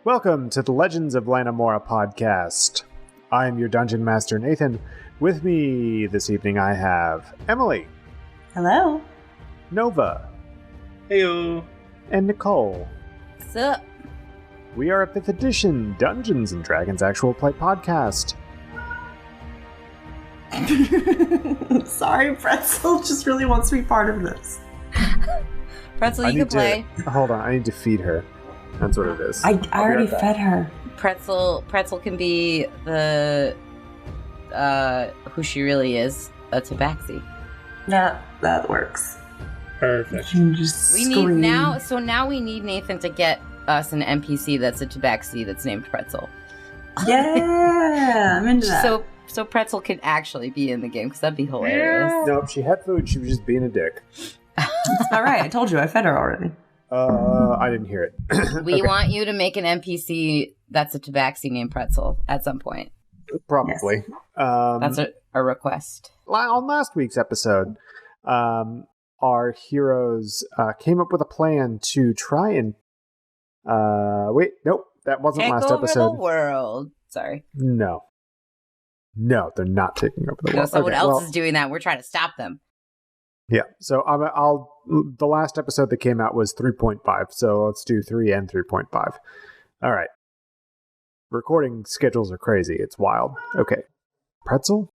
Welcome to the Legends of Lanimora Podcast. I am your Dungeon Master, Nathan. With me this evening I have Emily. Hello. Nova. Heyo. And Nicole. What's up? We are a 5th edition Dungeons & Dragons actual play podcast. Sorry, Pretzel just really wants to be part of this. Pretzel, you can play. Hold on, I need to feed her. That's what it is. I already fed her. Pretzel can be the who she really is, a tabaxi. Yeah, that works. Perfect. You can just scream. Now we need Nathan to get us an NPC that's a tabaxi that's named Pretzel. Yeah, I'm into that. So Pretzel can actually be in the game, because that'd be hilarious. Nope, she had food, she was just being a dick. It's all right. I told you, I fed her already. I didn't hear it. We want you to make an NPC that's a tabaxi named Pretzel at some point. Probably. That's a request. On last week's episode, our heroes came up with a plan to try and... nope, that wasn't last episode. Take over the world. Sorry. No, they're not taking over the world. No, someone else is doing that. We're trying to stop them. Yeah, so the last episode that came out was 3.5, so let's do 3 and 3.5. All right. Recording schedules are crazy. It's wild. Okay. Pretzel?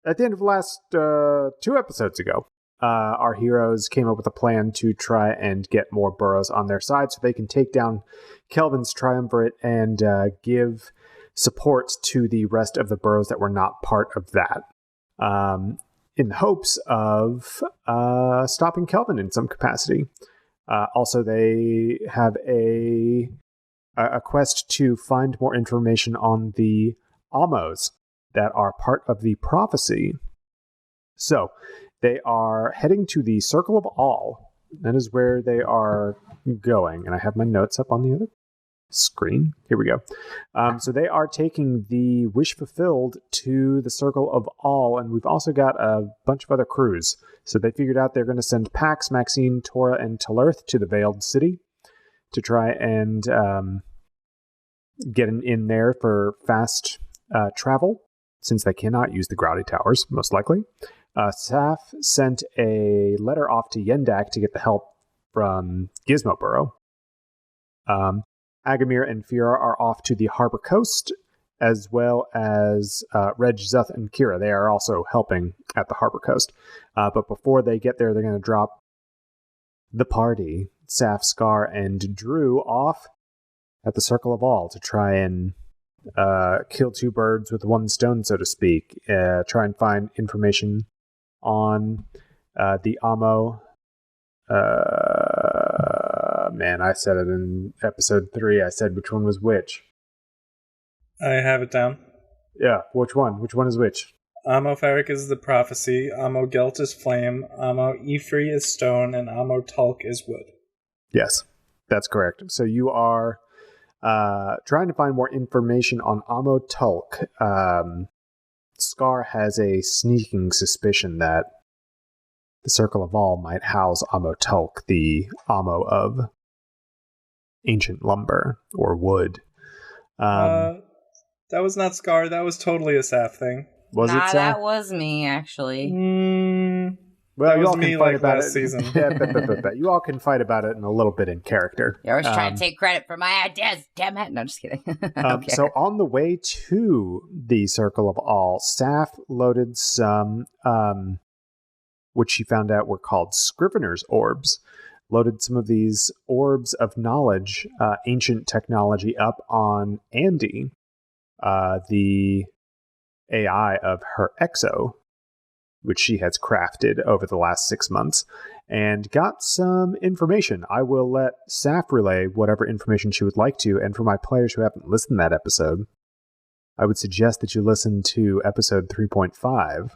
At the end of last 2 episodes ago, our heroes came up with a plan to try and get more boroughs on their side so they can take down Kelvin's Triumvirate and give support to the rest of the boroughs that were not part of that, in the hopes of stopping Kelvin in some capacity. Also, they have a quest to find more information on the Amos that are part of the prophecy. So, they are heading to the Circle of All. That is where they are going. And I have my notes up on the other screen. Here we go. So they are taking the Wish Fulfilled to the Circle of All, and we've also got a bunch of other crews. So they figured out they're going to send Pax, Maxine, Tora, and Talerth to the Veiled City to try and get in there for fast travel, since they cannot use the Growdy Towers, most likely. Saf sent a letter off to Yendak to get the help from Gizmo Burrow. Agamir and Fira are off to the Harbor Coast, as well as Reg, Zuth, and Kira. They are also helping at the Harbor Coast. But before they get there, they're going to drop the party, Saf, Scar, and Drew, off at the Circle of All to try and kill 2 birds with 1 stone, so to speak. Try and find information on the Amo. Man, I said it in episode 3. I said which one was which. I have it down. Yeah, which one? Which one is which? Amo Ferric is the prophecy, Amo Gelt is flame, Amo Ifri is stone, and Amo Tulk is wood. Yes, that's correct. So you are trying to find more information on Amo Tulk. Scar has a sneaking suspicion that the Circle of All might house Amo Tulk, the Amo of ancient lumber or wood. That was not Scar. That was totally a Saf thing. Was it Saf? That was me, actually. Well, that you was all can me fight like about last it. season. Yeah, you all can fight about it in a little bit in character. You're always trying to take credit for my ideas, damn it. No, just kidding. So on the way to the Circle of All, Saf loaded some, which she found out were called Scrivener's Orbs, loaded some of these orbs of knowledge, ancient technology, up on Andy, the AI of her Exo, which she has crafted over the last 6 months, and got some information. I will let Saf relay whatever information she would like to, and for my players who haven't listened to that episode, I would suggest that you listen to episode 3.5.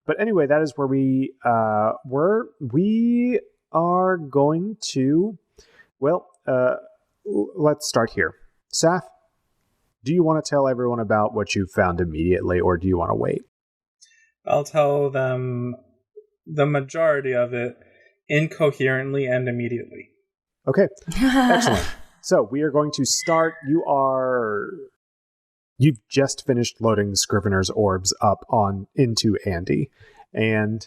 But anyway, that is where we were. We are going to, let's start here. Saf, do you want to tell everyone about what you found immediately, or do you want to wait? I'll tell them the majority of it, incoherently and immediately. Okay, excellent. So we are going to start. You've just finished loading the Scrivener's orbs up into Andy, and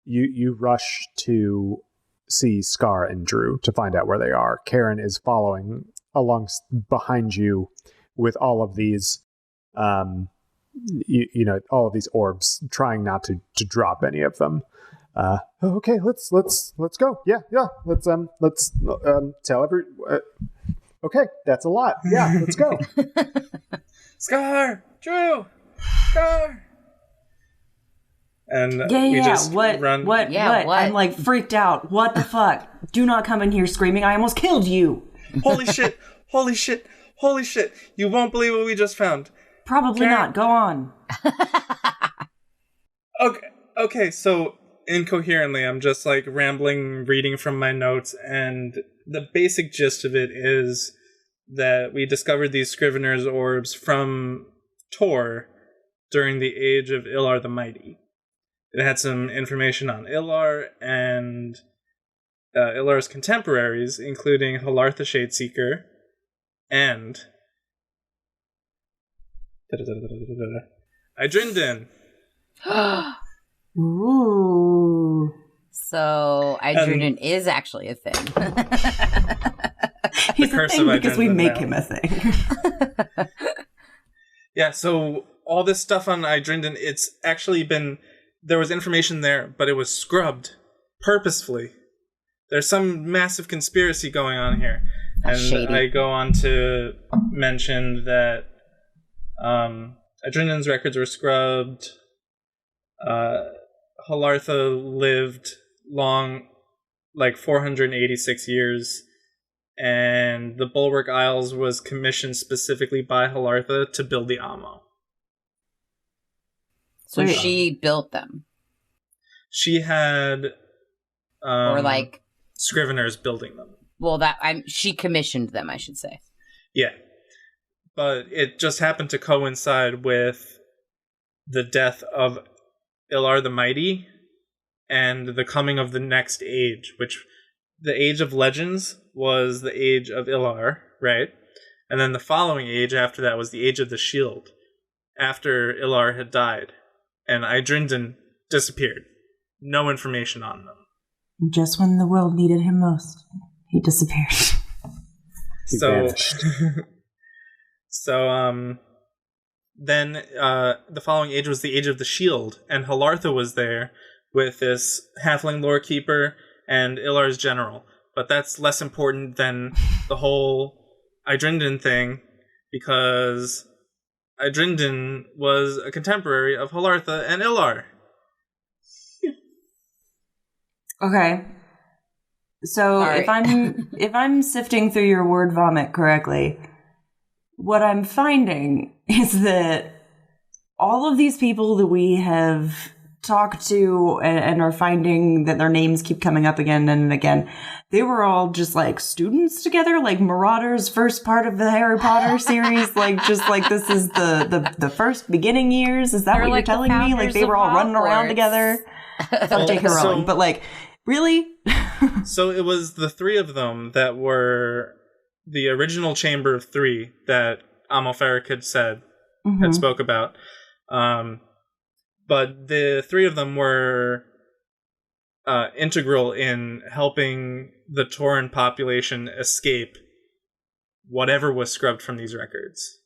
you rush to see Scar and Drew to find out where they are. Karen is following along behind you with all of these, all of these orbs, trying not to drop any of them. Okay, let's go. Yeah. Let's tell okay, that's a lot. Yeah, let's go. Scar, Drew, Scar. And we just what? run. What? I'm like freaked out. What the fuck? Do not come in here screaming. I almost killed you. Holy shit! Holy shit! Holy shit! You won't believe what we just found. Probably Karen? not. Go on. Okay. So incoherently, I'm just like rambling, reading from my notes, and the basic gist of it is that we discovered these Scrivener's orbs from Tor during the age of Ilar the Mighty. It had some information on Ilar and Ilar's contemporaries, including Halartha Shadeseeker and Idrindin. Ooh. So Idrindin is actually a thing. He's a thing because we make now. him a thing. Yeah, so all this stuff on Idrindin, it's actually been... There was information there, but it was scrubbed purposefully. There's some massive conspiracy going on here. That's and shady. I go on to mention that Idrindin's records were scrubbed. Halartha lived long, like 486 years. And the Bulwark Isles was commissioned specifically by Halartha to build the Ammo. So she built them. She had Or like Scriveners building them. Well, she commissioned them, I should say. Yeah. But it just happened to coincide with the death of Ilar the Mighty and the coming of the next age, which the Age of Legends was the Age of Ilar, right? And then the following age after that was the Age of the Shield, after Ilar had died. And Idrindin disappeared. No information on them. Just when the world needed him most, he disappeared. He vanished. Then the following age was the Age of the Shield, and Halartha was there with this halfling lore keeper and Ilar's general. But that's less important than the whole Idrindin thing, because Idrindin was a contemporary of Halartha and Ilar. Okay. So Sorry. if I'm sifting through your word vomit correctly, what I'm finding is that all of these people that we have talked to and are finding that their names keep coming up again and again, they were all just like students together, like Marauders' first part of the Harry Potter series, like just like this is the first beginning years. Is that They're what like you're the telling me? Like founders they were all of running around Hogwarts. together. Fuck J.K. Rowling, but like really. So it was the three of them that were the original Chamber of Three that Amalferic had said, had spoke about. But the three of them were integral in helping the Tauran population escape whatever was scrubbed from these records.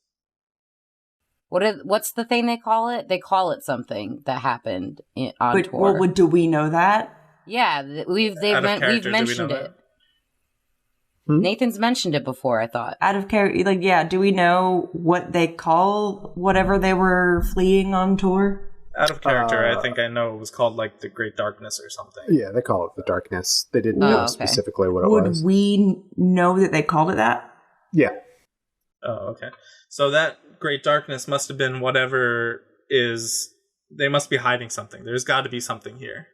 What's the thing they call it? They call it something that happened on But tour. do we know that? Yeah, we've mentioned it. Nathan's mentioned it before, I thought. Out of character, like, yeah, do we know what they call whatever they were fleeing on tour? Out of character, I think I know it was called like the Great Darkness or something. Yeah, they call it the Darkness. They didn't know specifically what it Would was. we know that they called it that? Yeah. Oh, okay. So that Great Darkness must have been whatever is... They must be hiding something. There's got to be something here.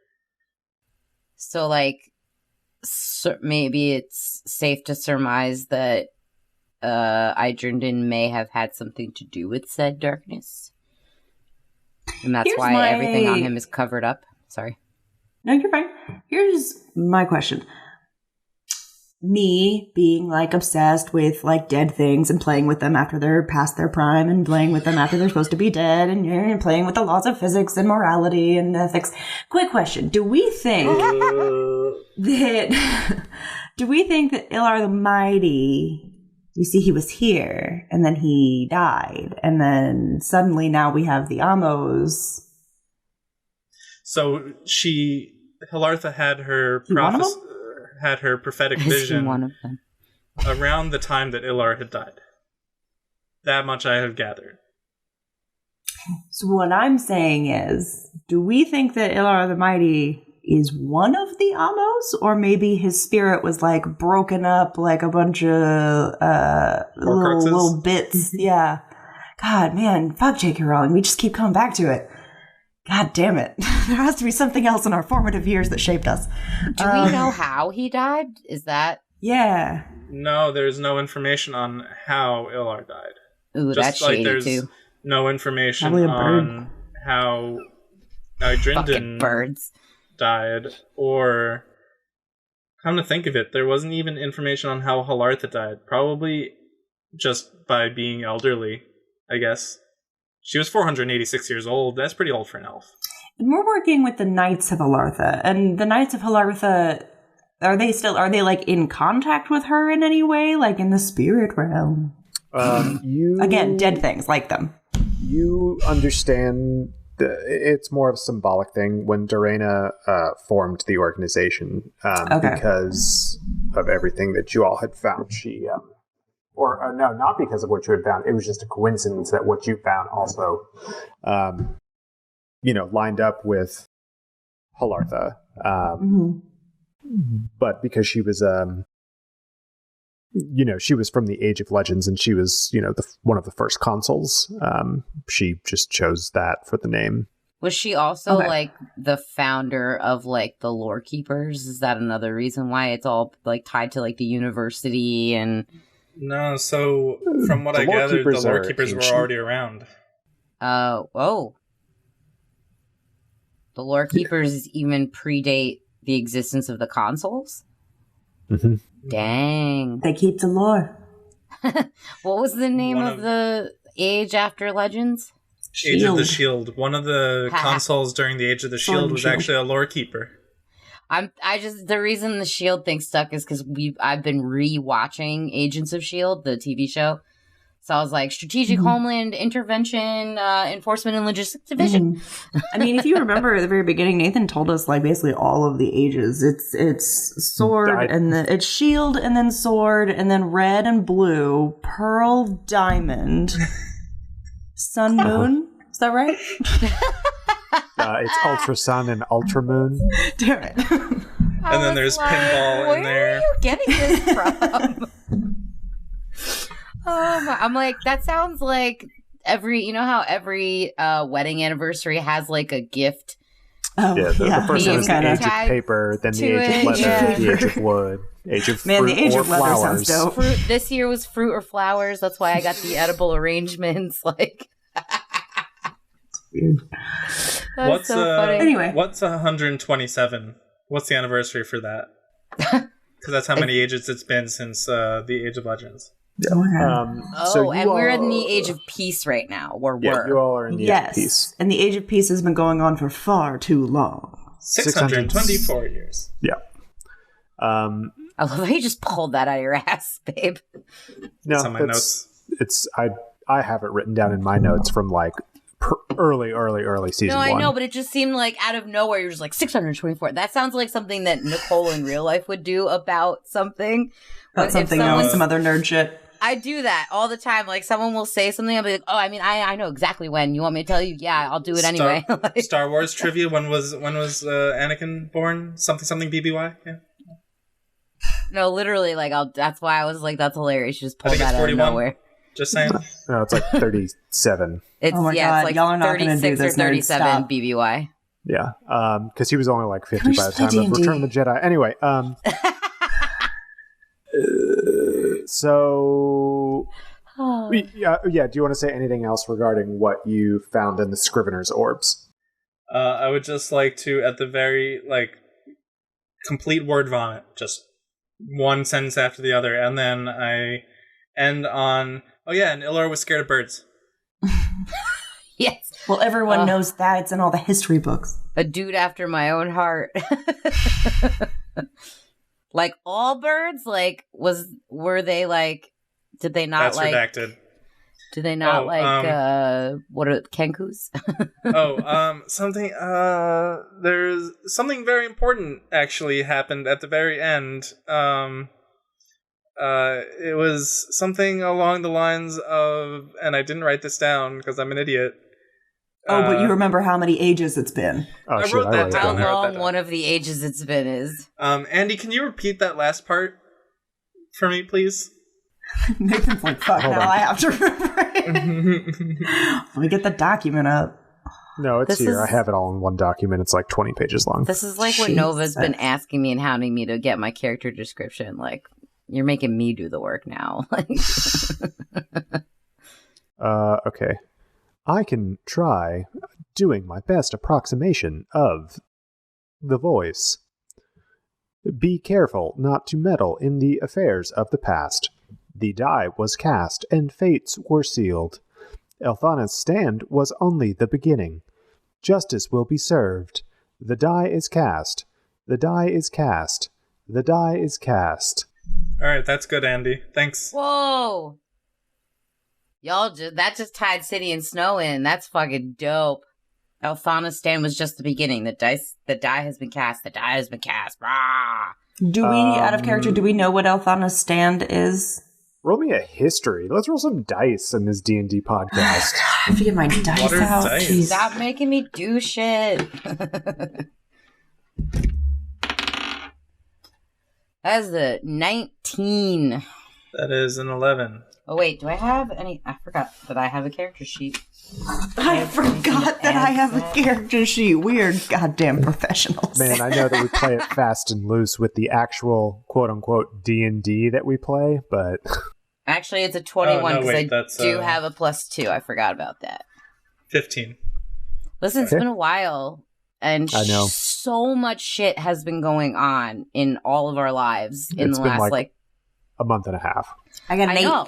So, like, maybe it's safe to surmise that Idrindin may have had something to do with said darkness. And that's Here's why everything on him is covered up. Sorry. No, you're fine. Here's my question. Me being like obsessed with like dead things and playing with them after they're past their prime and playing with them after they're supposed to be dead and playing with the laws of physics and morality and ethics. Quick question. Do we think that Ilar the Mighty, you see, he was here and then he died and then suddenly now we have the Amos. So Hilartha had her prophetic vision one of them. around the time that Ilar had died. That much I have gathered. So what I'm saying is, do we think that Ilar the Mighty is one of the Amos, or maybe his spirit was like broken up like a bunch of little bits? Yeah. God, man, fuck J.K. Rowling. We just keep coming back to it. God damn it. There has to be something else in our formative years that shaped us. Do we know how he died? Is that... Yeah. No, there's no information on how Ilar died. Ooh, Just that's like shady, there's too. no information Probably a on how Fucking birds. died, or... Come to think of it, there wasn't even information on how Hilartha died. Probably just by being elderly, I guess. She was 486 years old. That's pretty old for an elf. And we're working with the Knights of Hilartha, and the Knights of Hilartha, are they like in contact with her in any way, like in the spirit realm? Again, dead things like them. You understand it's more of a symbolic thing. When Dorena formed the organization, because of everything that you all had found, she no, not because of what you had found. It was just a coincidence that what you found also, lined up with Hilartha. But because she was, she was from the Age of Legends, and she was, one of the first consuls. She just chose that for the name. Was she also like the founder of like the Lore Keepers? Is that another reason why it's all like tied to like the university and? No, so from what I gathered, the Lore Keepers were already around. The Lore Keepers even predate the existence of the consuls? Mm-hmm. Dang. They keep the lore. What was the name of the age after Legends? Age of the Shield. One of the consuls during the Age of the Shield was actually a Lore Keeper. The reason the Shield thing stuck is because I've been re-watching Agents of Shield, the TV show. So I was like, Strategic Homeland Intervention, Enforcement and Logistics Division. I mean, if you remember at the very beginning, Nathan told us like basically all of the ages. It's sword and it's shield and then sword and then red and blue, pearl, diamond, sun, moon. Is that right? It's Ultra Sun and Ultra Moon. Damn it. And then there's pinball in there. Where are you getting this from? I'm like, that sounds like every wedding anniversary has like a gift. The first one is the Age of Paper, then the Age of Leather, the Age of Wood, Age of Fruit, the Age of Leather Flowers. sounds dope. This year was Fruit or Flowers. That's why I got the edible arrangements. Like, What's so funny. Anyway, what's 127? What's the anniversary for that? Because that's how many ages it's been since the Age of Legends. And we're in the Age of Peace right now. You all are in the Age of Peace. And the Age of Peace has been going on for far too long. 624 years. Yeah. I love how you just pulled that out of your ass, babe. No, it's on my notes. I have it written down in my notes from like early season 1. No, I know, but it just seemed like out of nowhere, you're just like 624. That sounds like something that Nicole in real life would do about something. About something else, some other nerd shit. I do that all the time. Like, someone will say something, I'll be like, oh, I mean, I know exactly when. You want me to tell you? Yeah, I'll do it anyway. Star Wars trivia, when was Anakin born? Something BBY? Yeah. No, literally, like, that's why I was like, that's hilarious. You just pulled that out of nowhere. Just saying. No, it's like 37. Oh my God, it's like y'all are not 36 or 37 BBY. Yeah, because he was only like 50 by the time of Return of the Jedi. Anyway, so yeah. Do you want to say anything else regarding what you found in the Scrivener's orbs? I would just like to, at the very complete word vomit, just one sentence after the other, and then I end on, oh yeah, and Ilor was scared of birds. Yes. Well, everyone knows that. It's in all the history books. A dude after my own heart. Like all birds? Like, were they like, did they not That's like... redacted. Do they not what are kenkus? There's something very important actually happened at the very end. It was something along the lines of, and I didn't write this down because I'm an idiot. Oh, but you remember how many ages it's been. Oh, I wrote that down. How long one of the ages it's been is. Andy, can you repeat that last part for me, please? Nathan's like, fuck, I have to remember it. Let me get the document up. No, it's here. I have it all in one document. It's like 20 pages long. This is like when Nova's been asking me and hounding me to get my character description. Like, you're making me do the work now. Okay. I can try doing my best approximation of the voice. Be careful not to meddle in the affairs of the past. The die was cast, and fates were sealed. Elthana's stand was only the beginning. Justice will be served. The die is cast. The die is cast. The die is cast. All right, that's good, Andy. Thanks. Whoa! Y'all, that just tied City and Snow in. That's fucking dope. Elthana's stand was just the beginning. The die has been cast. The die has been cast. Rah! Do we, out of character, do we know what Elthana's stand is? Roll me a history. Let's roll some dice in this D&D podcast. I have to get my dice out. Dice? Stop making me do shit. That's a 19. That is an 11. Oh, wait. Do I have any? I forgot that I have a character sheet. I forgot that I have a character sheet. Weird goddamn professionals. Man, I know that we play it fast and loose with the actual quote-unquote D&D that we play, but... Actually, it's a 21 because I do have a +2. I forgot about that. 15. Listen, it's been a while, and I know. So much shit has been going on in all of our lives in the last, like... a month and a half. I got an 8. Know.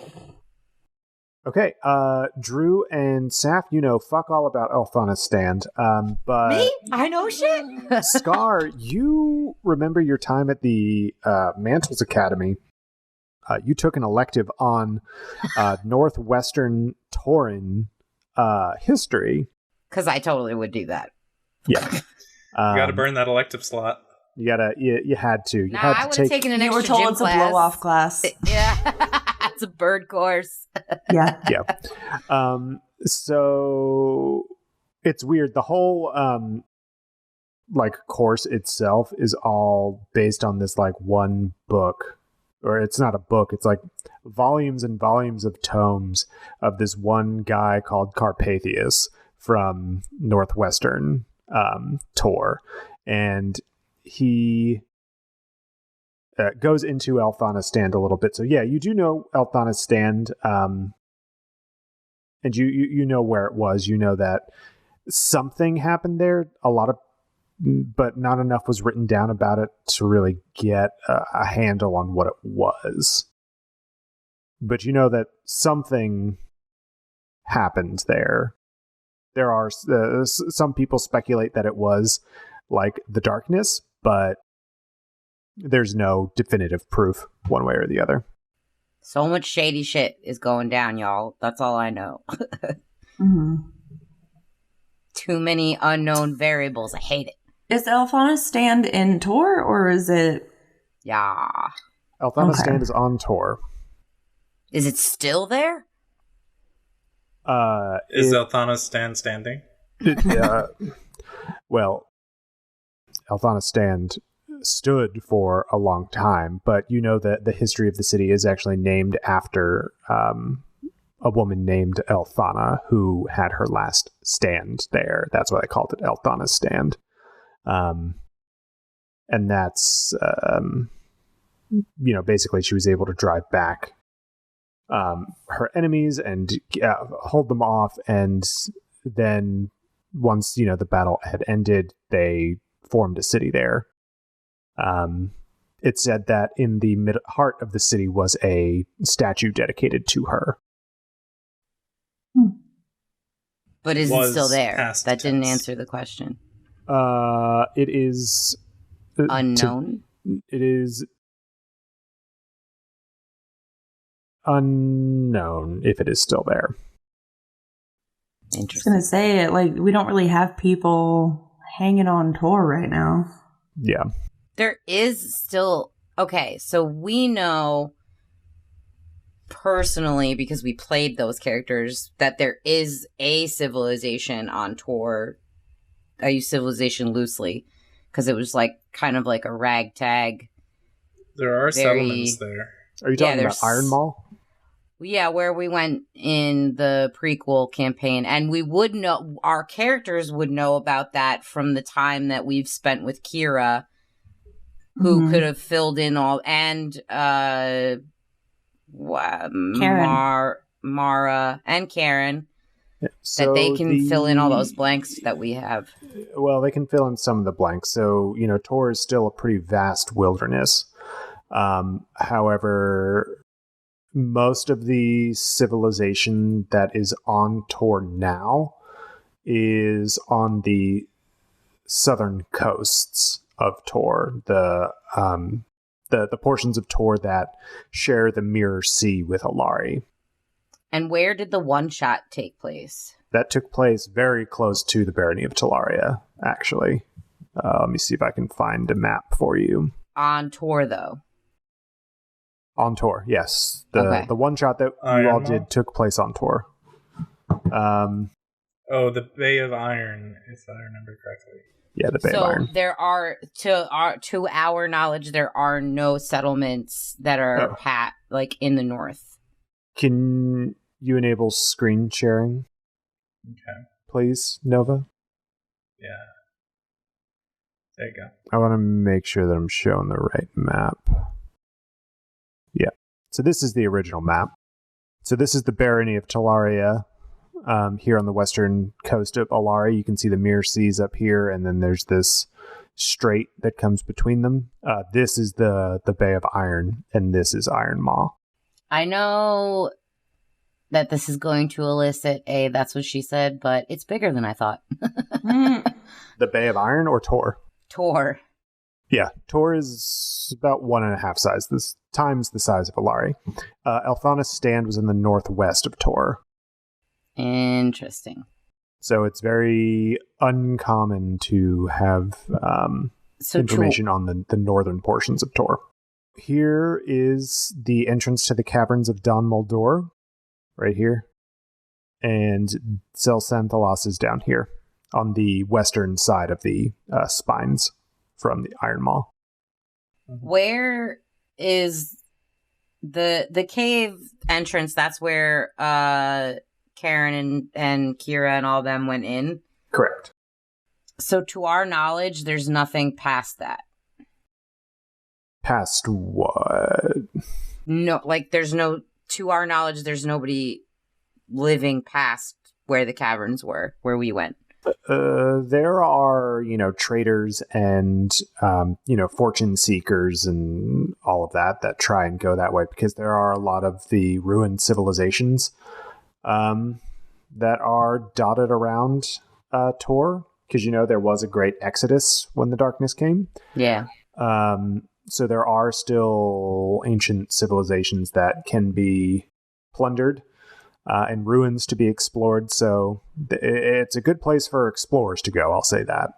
Okay, Drew and Saf, you know fuck all about Elthana's stand, but... Me? I know shit? Scar, you remember your time at the Mantles Academy. You took an elective on Northwestern Tauren history. Because I totally would do that. Yeah. You gotta burn that elective slot. You had to. I would have taken an extra gym class. You were told it's a blow-off class. Yeah. It's a bird course. Yeah. Yeah. So it's weird. The whole course itself is all based on this one book. Or it's not a book, it's volumes and volumes of tomes of this one guy called Carpathius from Northwestern Tor. And he goes into Elthana's stand a little bit. So yeah, you do know Elthana's stand, and you know where it was. You know that something happened there. But not enough was written down about it to really get a handle on what it was. But you know that something happened there. There are some people speculate that it was the darkness, but there's no definitive proof one way or the other. So much shady shit is going down, y'all. That's all I know. Mm-hmm. Too many unknown variables. I hate it. Is Elthana's stand in Tor, or is it... Yeah. Elthana's stand is on Tor. Is it still there? Is Elthana's stand standing? Well, Elthana's stand stood for a long time, but you know that the history of the city is actually named after a woman named Elthana who had her last stand there. That's why they called it Elthana's stand. And that's, basically she was able to drive back her enemies and hold them off. And then once, the battle had ended, they formed a city there. It said that in the heart of the city was a statue dedicated to her. But is it still there? That didn't tense. answer the question. It is Unknown? It is unknown if it is still there. I was going to say, like, we don't really have people hanging on tour right now. Yeah. There is still... Okay, so we know personally, because we played those characters, that there is a civilization on tour. I use civilization loosely, because it was like kind of like a ragtag. There are settlements there. Are you talking about Iron Mall? Yeah, where we went in the prequel campaign, and we would know, our characters would know about that from the time that we've spent with Kira, who could have filled in all, and Mara and Karen, so that they can fill in all those blanks that we have. Well, they can fill in some of the blanks. So, Tor is still a pretty vast wilderness. However, most of the civilization that is on Tor now is on the southern coasts of Tor, the portions of Tor that share the Mirror Sea with Alari. And where did the one-shot take place? That took place very close to the Barony of Talaria, actually. Let me see if I can find a map for you. On Tor, though? On Tor, yes. The one-shot that you all did took place on Tor. The Bay of Iron, if I remember correctly. Yeah, the Bay of Iron. So there are, to our knowledge, there are no settlements that are in the north. Can you enable screen sharing? Okay. Please, Nova? Yeah. There you go. I want to make sure that I'm showing the right map. Yeah. So this is the original map. So this is the Barony of Talaria. Here on the western coast of Alari, you can see the Mirror Seas up here, and then there's this strait that comes between them. This is the Bay of Iron, and this is Iron Maw. I know that this is going to elicit a "that's what she said," but it's bigger than I thought. The Bay of Iron or Tor? Tor. Yeah, Tor is about 1.5 times the size of Alari. Elthana's stand was in the northwest of Tor. Interesting. So it's very uncommon to have information on the northern portions of Tor. Here is the entrance to the caverns of Don Moldor, right here. And Selsanthalas is down here on the western side of the spines from the Iron Maw. Where is the cave entrance? That's where Karen and Kira and all them went in? Correct. So to our knowledge, there's nothing past that. Past what? No, to our knowledge, there's nobody living past where the caverns were, where we went. There are, traders and, fortune seekers and all of that try and go that way, because there are a lot of the ruined civilizations that are dotted around Tor, because there was a great exodus when the darkness came. Yeah. So there are still ancient civilizations that can be plundered and ruins to be explored. So it's a good place for explorers to go, I'll say that.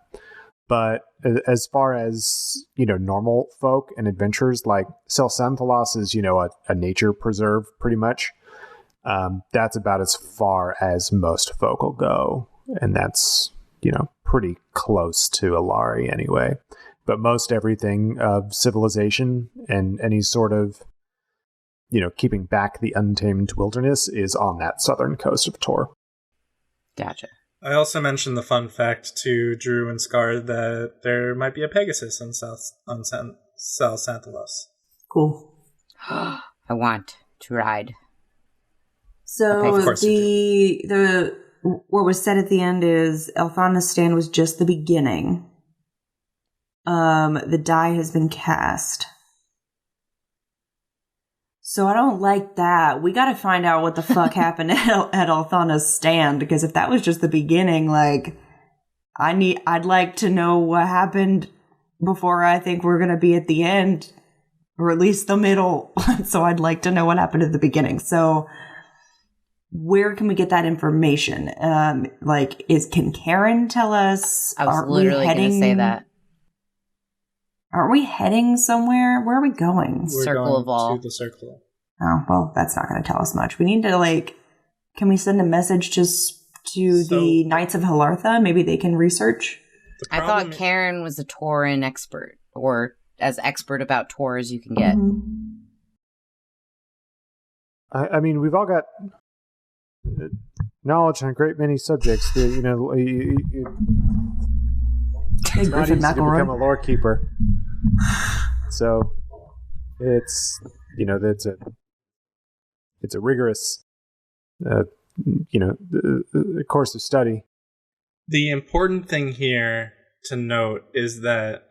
But as far as, normal folk and adventurers, like Selsanthalas is, a nature preserve pretty much. That's about as far as most folk will go. And that's, pretty close to Alari anyway. But most everything of civilization and any sort of, keeping back the untamed wilderness is on that southern coast of Tor. Gotcha. I also mentioned the fun fact to Drew and Scar that there might be a Pegasus on Selsanthalas. Cool. I want to ride. So the what was said at the end is Elthana's stand was just the beginning. The die has been cast. So I don't like that. We gotta find out what the fuck happened at Althana's stand, because if that was just the beginning, like, I'd like to know what happened before I think we're gonna be at the end, or at least the middle. So I'd like to know what happened at the beginning. So where can we get that information? Can Karen tell us? I was literally going to say that. Aren't we heading somewhere? Where are we going? We're Circle going of All. to the Circle. Oh, well, that's not going to tell us much. We need to, can we send a message just to the Knights of Halartha? Maybe they can research? I thought Karen was a Tauren expert, or as expert about Tor as you can get. Mm-hmm. I mean, we've all got knowledge on a great many subjects. It's not easy to become a lore keeper. So it's a rigorous course of study. The important thing here to note is that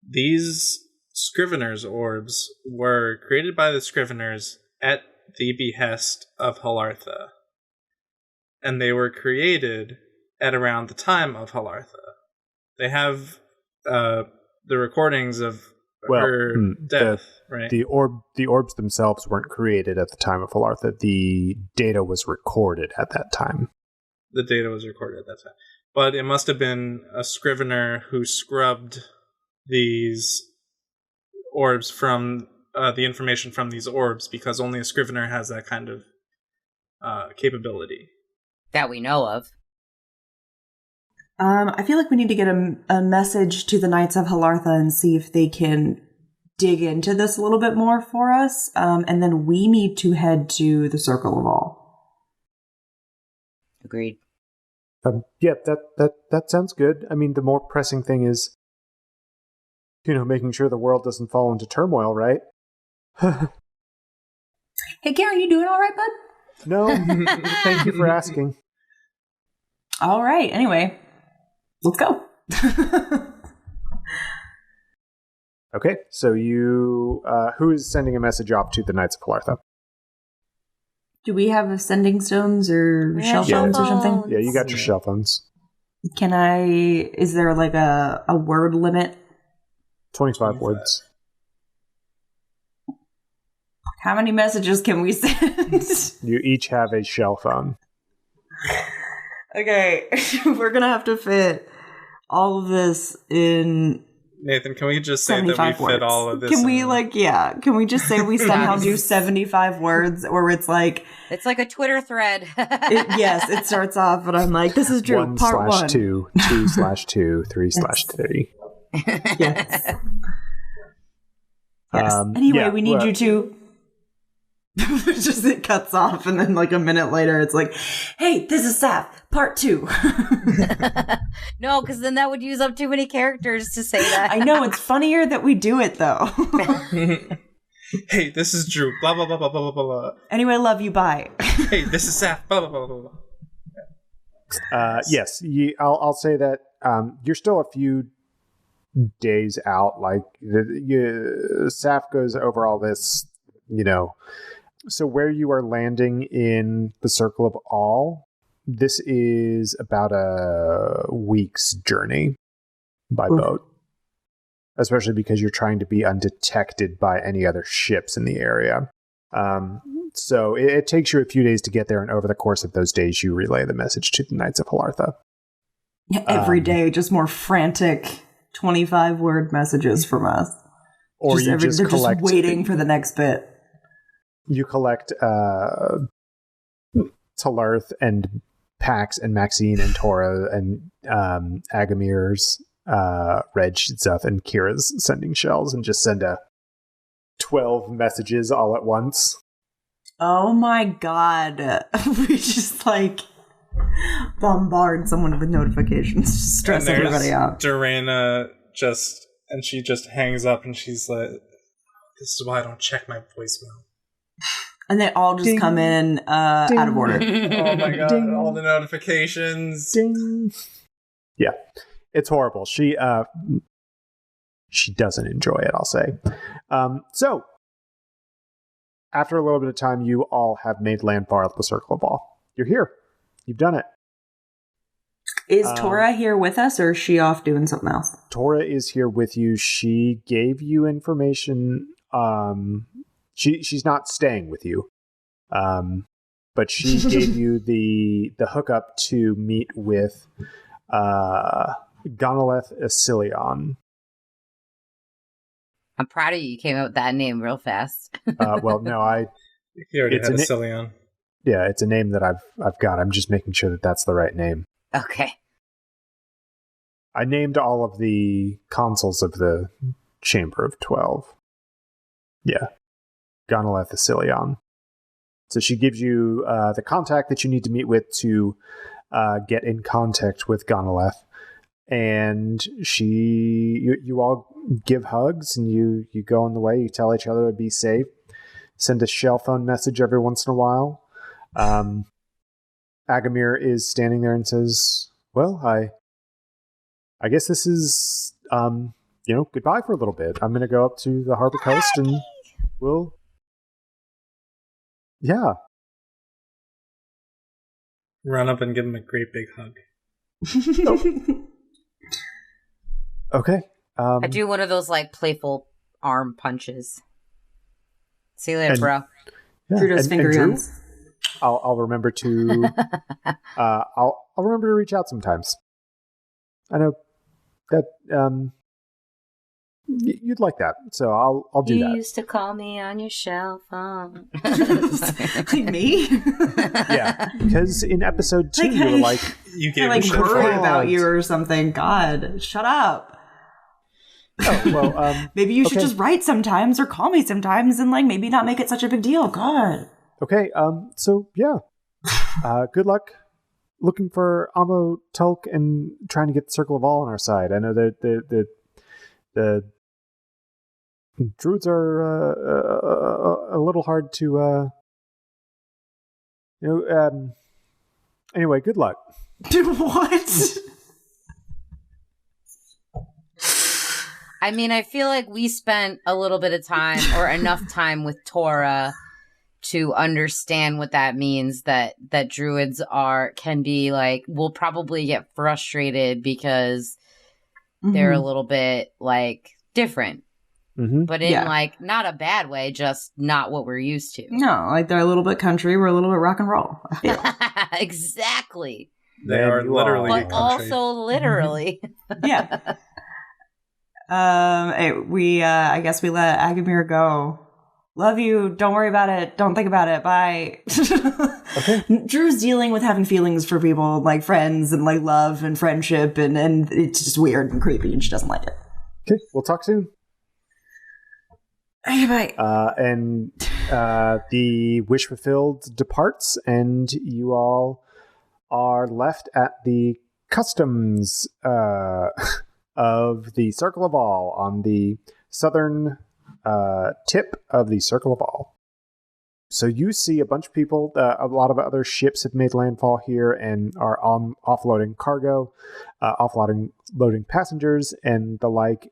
these Scrivener's orbs were created by the Scriveners at the behest of Halartha. And they were created at around the time of Halartha. They have the recordings of her death, right? The orbs themselves weren't created at the time of Halartha. The data was recorded at that time. The data was recorded at that time. But it must have been a Scrivener who scrubbed these orbs from the information from these orbs, because only a Scrivener has that kind of capability. That we know of. I feel like we need to get a message to the Knights of Halartha and see if they can dig into this a little bit more for us. And then we need to head to the Circle of All. Agreed. Yeah, that sounds good. I mean, the more pressing thing is, making sure the world doesn't fall into turmoil, right? Hey, Karen, you doing all right, bud? No, thank you for asking. All right. Anyway, let's go. Okay, so who is sending a message off to the Knights of Halartha? Do we have sending stones or shell phones or something? Yeah, you got your shell phones. Is there a word limit? 25 words. How many messages can we send? You each have a shell phone. Okay, we're going to have to fit all of this in... Nathan, can we just say that we fit all of this? Can we can we just say we somehow do 75 words, or it's like... It's like a Twitter thread. Yes, it starts off, and I'm like, this is Drew, part 1. 1/2, 2/2, 3/3. Yes. Yes. Anyway, we need you to... just it cuts off, and then a minute later it's like, hey, this is Saf, part 2. No, because then that would use up too many characters to say that. I know, it's funnier that we do it though. Hey, this is Drew, blah blah blah blah blah blah blah. Anyway, love you, bye. Hey, this is Saf, blah blah blah blah blah. Yes, I'll say that you're still a few days out. Saf goes over all this, So where you are landing in the Circle of All, this is about a week's journey by boat. Especially because you're trying to be undetected by any other ships in the area. So it takes you a few days to get there, and over the course of those days, you relay the message to the Knights of Halartha. Every day, just more frantic 25-word messages from us. Or they're just waiting for the next bit. You collect Talarth and Pax and Maxine and Tora and Agamir's, Reg, Zuth, and Kira's sending shells, and just send 12 messages all at once. Oh my god. We just bombard someone with notifications, stress everybody out. Dorena she just hangs up and she's like, this is why I don't check my voicemail. And they all just come in out of order. Oh my god, ding. All the notifications. Ding. Yeah, it's horrible. She she doesn't enjoy it, I'll say. So, after a little bit of time, you all have made landfall at the Circle of All. You're here. You've done it. Is Tora here with us, or is she off doing something else? Tora is here with you. She gave you information. She's not staying with you, but she gave you the hookup to meet with Gonoleth Asilion. I'm proud of you. You came up with that name real fast. Well, no, He already had Asilion. Yeah, it's a name that I've got. I'm just making sure that that's the right name. Okay. I named all of the consuls of the Chamber of 12. Yeah. Gonoleth Asilion. So she gives you the contact that you need to meet with to get in contact with Gonoleth. And you all give hugs, and you go on the way. You tell each other to be safe. Send a shell phone message every once in a while. Agamir is standing there and says, well, I guess this is, goodbye for a little bit. I'm going to go up to the harbor coast and we'll, yeah. Run up and give him a great big hug. Okay. I do one of those like playful arm punches. See you later, bro. Yeah, Drew does finger guns. I'll remember to I'll remember to reach out sometimes. I know that you'd like that, so I'll do that. You used to call me on your shell phone. Like me? Yeah, because in episode 2 you were like, you gave like worried about you or something. God, shut up. Oh, well, maybe you should just write sometimes or call me sometimes and like maybe not make it such a big deal. God. Okay, so yeah. Good luck looking for Amo Tulk and trying to get the Circle of All on our side. I know that the druids are a little hard to anyway, good luck. Dude, what? I mean, I feel like we spent a little bit of time or enough time with Tora to understand what that means, that druids can be like, will probably get frustrated because they're a little bit like different. Mm-hmm. But in like not a bad way, just not what we're used to. No, like they're a little bit country, we're a little bit rock and roll, I feel. Exactly. They are literally but also literally. Yeah. I guess we let Agamir go. Love you. Don't worry about it. Don't think about it. Bye. Okay. Drew's dealing with having feelings for people, like friends and like love and friendship, and it's just weird and creepy, and she doesn't like it. Okay, we'll talk soon. Okay, bye. And the wish fulfilled departs, and you all are left at the customs of the Circle of All on the southern tip of the Circle of All. So you see a bunch of people, a lot of other ships have made landfall here and are offloading cargo, loading passengers and the like.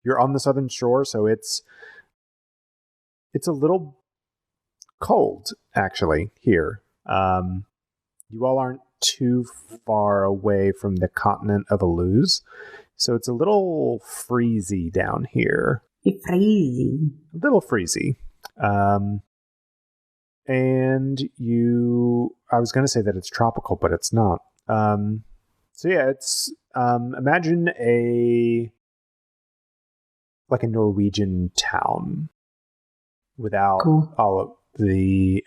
You're on the southern shore, so it's a little cold, actually, here. You all aren't too far away from the continent of Aluz, so it's a little freezy down here. Freezy. A little freezy. And I was going to say that it's tropical, but it's not. So yeah, it's, imagine a Norwegian town without all of the,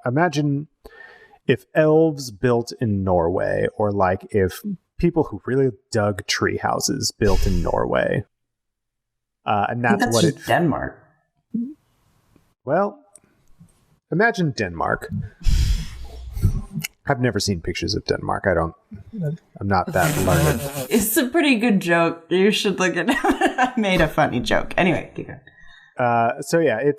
imagine if elves built in Norway, or like if people who really dug tree houses built in Norway. And that's what just Denmark. Well, imagine Denmark. I've never seen pictures of Denmark. I'm not that learned. It's a pretty good joke. You should look at it. I made a funny joke. Anyway, keep going. So yeah,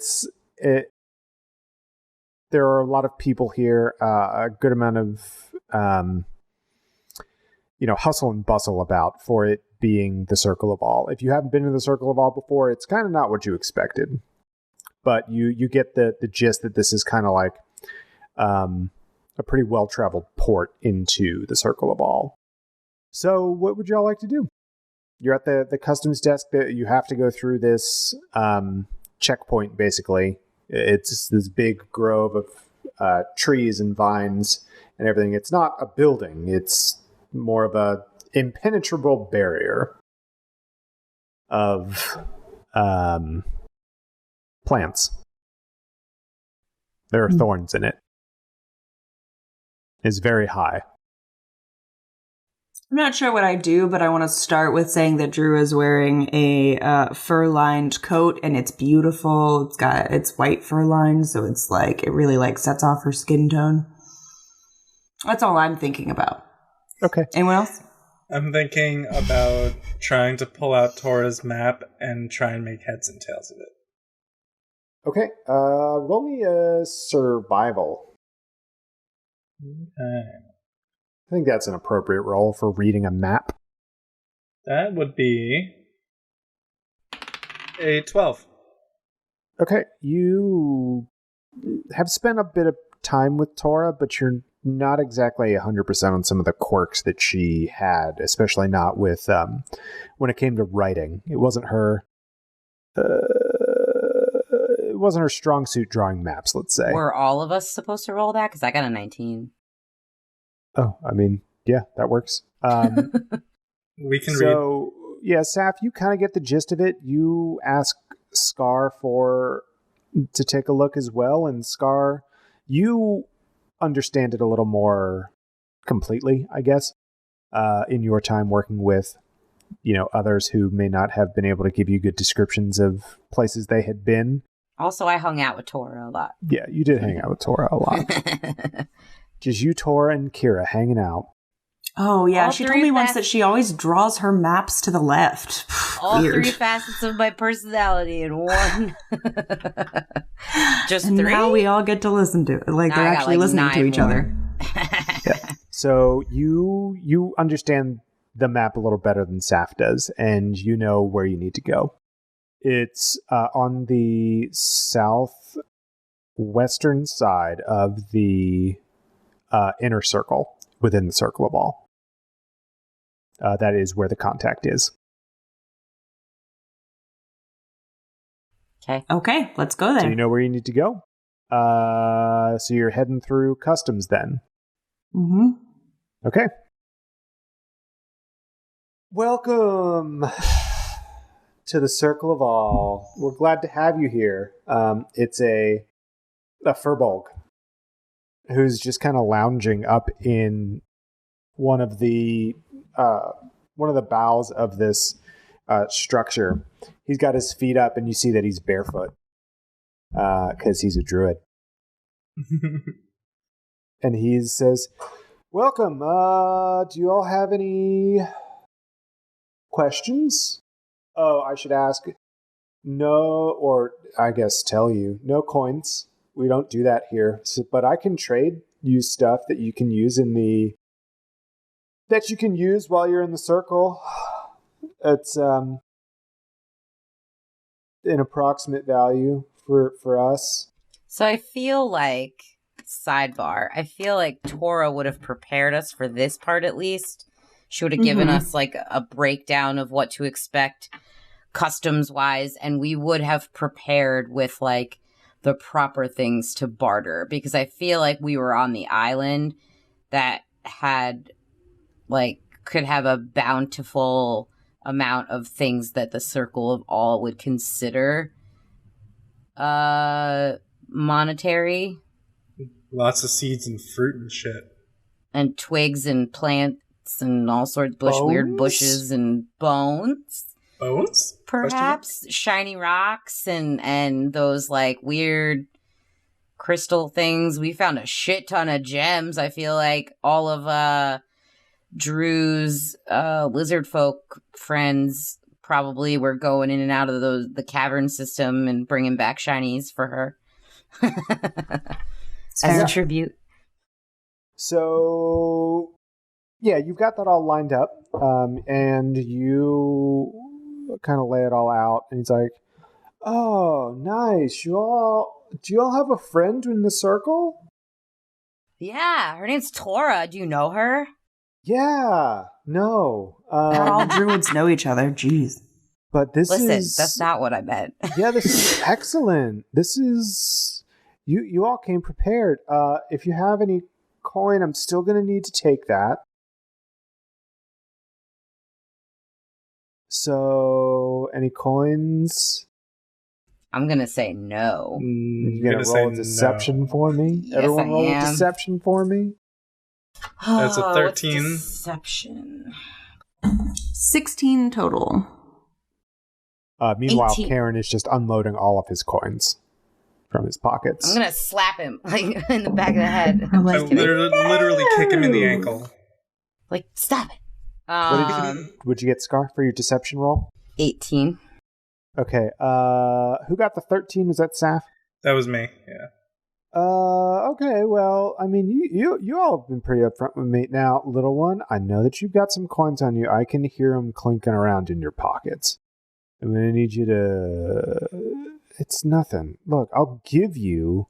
there are a lot of people here, a good amount of, hustle and bustle about for it being the Circle of All. If you haven't been to the Circle of All before, it's kind of not what you expected. But you get the gist that this is kind of like a pretty well-traveled port into the Circle of All. So what would y'all like to do? You're at the customs desk. That you have to go through this checkpoint, basically. It's this big grove of trees and vines and everything. It's not a building. It's more of a impenetrable barrier of plants. There are thorns in it. It's very high. I'm not sure what I do, but I want to start with saying that Drew is wearing a fur-lined coat, and it's beautiful. It's white fur-lined, so it's like, it really like sets off her skin tone. That's all I'm thinking about. Okay. Anyone else? I'm thinking about trying to pull out Tora's map and try and make heads and tails of it. Okay. Roll me a survival. Okay. I think that's an appropriate roll for reading a map. That would be a 12. Okay. You have spent a bit of time with Tora, but you're not exactly 100% on some of the quirks that she had, especially not with when it came to writing. It wasn't her strong suit drawing maps, let's say. Were all of us supposed to roll that? Because I got a 19. Oh, I mean, yeah, that works. We can read. So, yeah, Saf, you kind of get the gist of it. You ask Scar to take a look as well, and Scar, you understand it a little more completely, I guess, in your time working with, others who may not have been able to give you good descriptions of places they had been. Also, I hung out with Tora a lot. Yeah, you did hang out with Tora a lot. Just you, Tora, and Kira hanging out. Oh, yeah. All She told me once that she always draws her maps to the left. All Weird. 3 facets of my personality in one. Just and 3? now we all get to listen to it. Like, Now they're I got, actually listening to each more. other. Yeah. So you understand the map a little better than Saf does, and you know where you need to go. It's on the southwestern side of the inner circle within the Circle of All. That is where the contact is. Okay, let's go So there. you know where you need to go. So you're heading through customs then. Mm-hmm. Okay. Welcome to the Circle of All. We're glad to have you here. It's a furbolg who's just kind of lounging up in one of the boughs of this structure. He's got his feet up, and you see that he's barefoot because he's a druid. And he says, "Welcome. Do you all have any questions? Oh, I should ask. No, or I guess tell you, no coins. We don't do that here. So, but I can trade you stuff that you can use while you're in the circle. It's an approximate value for us." So I feel like, sidebar, Tora would have prepared us for this part at least. She would have given us like a breakdown of what to expect customs wise, and we would have prepared with like the proper things to barter, because I feel like we were on the island that had could have a bountiful amount of things that the Circle of All would consider monetary. Lots of seeds and fruit and shit. And twigs and plants and all sorts of weird bushes and bones. Bones? Perhaps shiny rocks and those like weird crystal things. We found a shit ton of gems. I feel like all of Drew's lizard folk friends probably were going in and out of the cavern system and bringing back shinies for her as a tribute. So Yeah, you've got that all lined up, and you kind of lay it all out, and he's like, "Oh, nice. Do you all have a friend in the circle?" Yeah, her name's Tora. Do you know her? Yeah, no. Not all druids know each other. Jeez. But this Listen, is... that's not what I meant. Yeah, this is excellent. This is... You all came prepared. If you have any coin, I'm still going to need to take that. So, any coins? I'm going to say no. You going to roll a deception for me? Yes, Everyone I roll am. a deception for me? That's a 13. What's deception. 16 total. Meanwhile, 18. Karen is just unloading all of his coins from his pockets. I'm going to slap him like in the back of the head. I'm I like, literally kick him in the ankle. Like, stop it. Would you get Scar for your deception roll? 18. Okay. Who got the 13? Was that Saf? That was me, yeah. Okay, well, I mean, you all have been pretty upfront with me. Now, little one, I know that you've got some coins on you. I can hear them clinking around in your pockets. I'm going to need you to... It's nothing. Look, I'll give you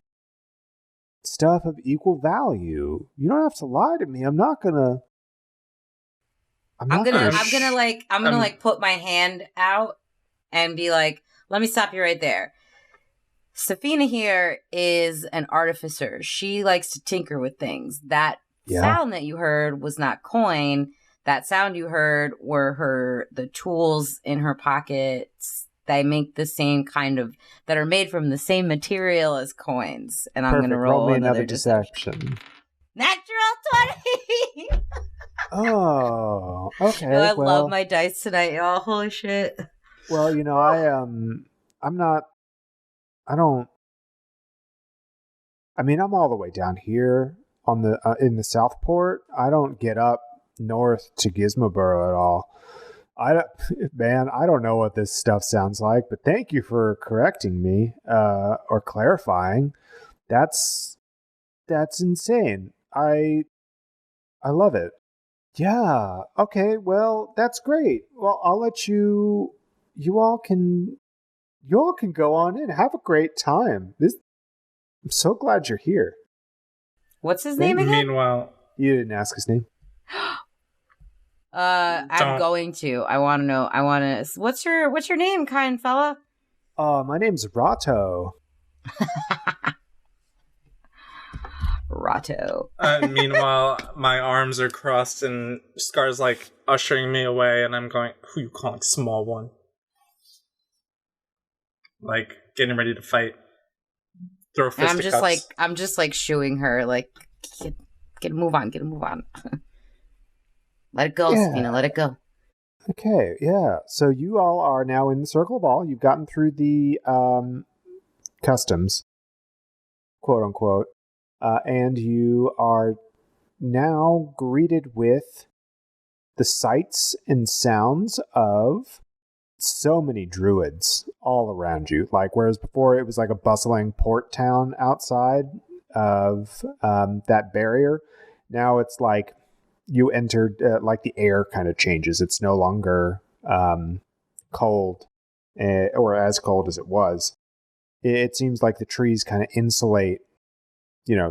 stuff of equal value. You don't have to lie to me. I'm gonna put my hand out and be like, let me stop you right there. Safina here is an artificer. She likes to tinker with things. That sound that you heard was not coin. That sound you heard were the tools in her pockets. They make the same kind of, that are made from the same material as coins. And I'm going to roll me another deception. Natural 20! Oh, okay. I love my dice tonight, y'all. Holy shit. Well, I'm all the way down here on the in the Southport. I don't get up north to Gizmoboro at all. I don't know what this stuff sounds like, but thank you for correcting me or clarifying. That's insane. I love it. Yeah. Okay. Well, that's great. Well, I'll let you. You all can go on in. Have a great time. I'm so glad you're here. What's his name again? Meanwhile, you didn't ask his name. I'm going to. I want to know. What's your name, kind fella? My name's Rato. Rato. Meanwhile, my arms are crossed and Scar's like ushering me away, and I'm going, who you calling small one? Like getting ready to fight. Throw fisticuffs. I'm just like shooing her, like get a move on. Let it go, Safina, let it go. Okay, yeah. So you all are now in the Circle of All. You've gotten through the customs, quote unquote, and you are now greeted with the sights and sounds of so many druids all around you. Like, whereas before it was like a bustling port town outside of that barrier, now it's like you entered, like the air kind of changes. It's no longer cold or as cold as it was. It seems like the trees kind of insulate,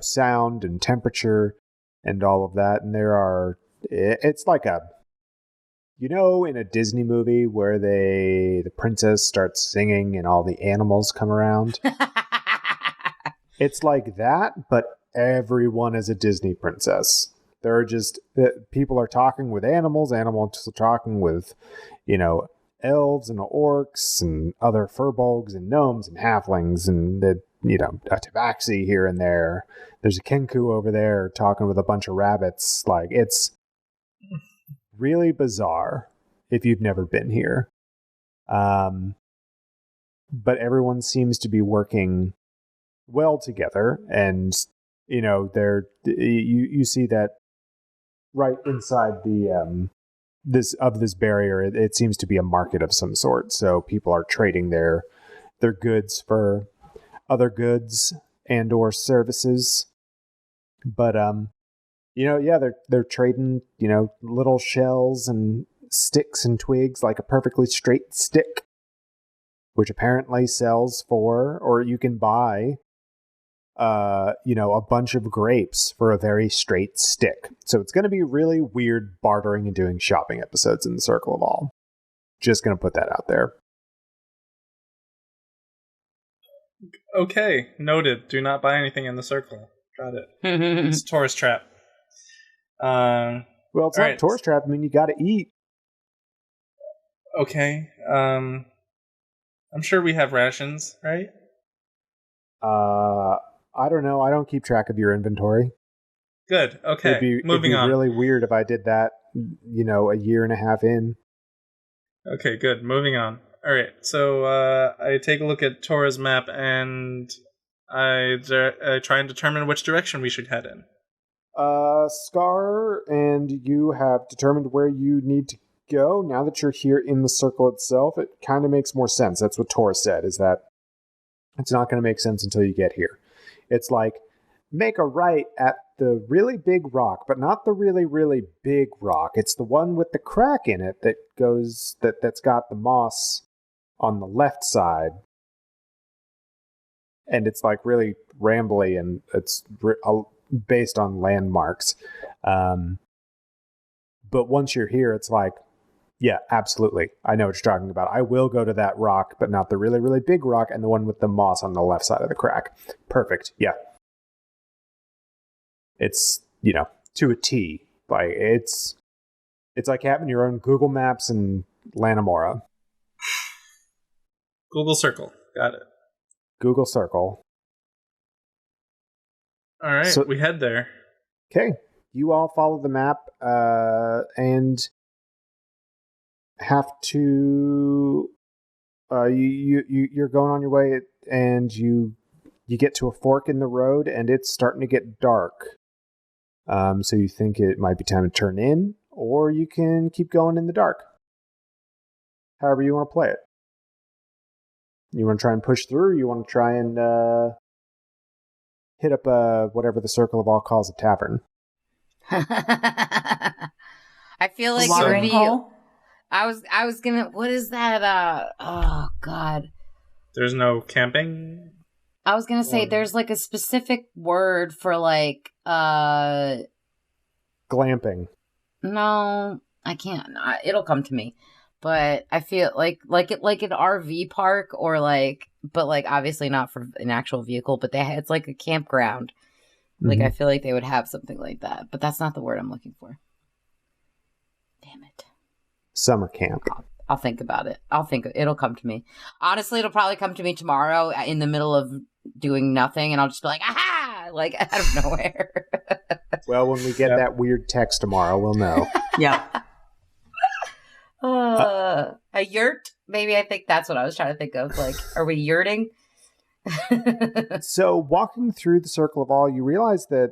sound and temperature and all of that. And it's like in a Disney movie where the princess starts singing and all the animals come around. It's like that, but everyone is a Disney princess. There are just people are talking with animals are talking with, elves and orcs and other furbolgs and gnomes and halflings and a tabaxi here and there. There's a kinku over there talking with a bunch of rabbits. Like, it's really bizarre if you've never been here. But everyone seems to be working well together, and you see that right inside the this barrier, it seems to be a market of some sort. So people are trading their goods for other goods and or services. But Yeah, they're trading, little shells and sticks and twigs, like a perfectly straight stick, which apparently sells for, or you can buy, a bunch of grapes for a very straight stick. So it's going to be really weird bartering and doing shopping episodes in the Circle of All. Just going to put that out there. Okay, noted. Do not buy anything in the circle. Got it. It's tourist trap. Well, it's not tourist trap. I mean, you got to eat. Okay. I'm sure we have rations, right? I don't know. I don't keep track of your inventory. Good. Okay. Moving on. It'd be really weird if I did that, a year and a half in. Okay, good. Moving on. All right. So I take a look at Tora's map and I try and determine which direction we should head in. Scar, and you have determined where you need to go. Now that you're here in the circle itself, it kind of makes more sense. That's what Tora said, is that it's not going to make sense until you get here. It's like, make a right at the really big rock, but not the really, really big rock. It's the one with the crack in it that's got the moss on the left side. And it's like really rambly, and it's based on landmarks. But once you're here, it's like, yeah, absolutely. I know what you're talking about. I will go to that rock, but not the really, really big rock and the one with the moss on the left side of the crack. Perfect. Yeah. It's, to a T. Like, it's like having your own Google Maps in Lanimora. Google Circle. Got it. Google Circle. All right, so we head there. Okay. You all follow the map and have to you're going on your way, and you get to a fork in the road, and it's starting to get dark. So you think it might be time to turn in, or you can keep going in the dark. However you want to play it. You want to try and push through, or you want to try and hit up whatever the Circle of All calls a tavern. I feel like watering hole. I was gonna. What is that? Oh God. There's no camping. I was gonna say there's like a specific word for like glamping. No, I can't. It'll come to me. But I feel like an RV park, or but obviously not for an actual vehicle, but it's like a campground. Mm-hmm. I feel like they would have something like that, but that's not the word I'm looking for. Damn it. Summer camp. I'll think about it. It'll come to me. Honestly, it'll probably come to me tomorrow in the middle of doing nothing, and I'll just be like, aha! Out of nowhere. Well, when we get that weird text tomorrow, we'll know. Yeah. A yurt? Maybe. I think that's what I was trying to think of. Are we yurting? So, walking through the Circle of All, you realize that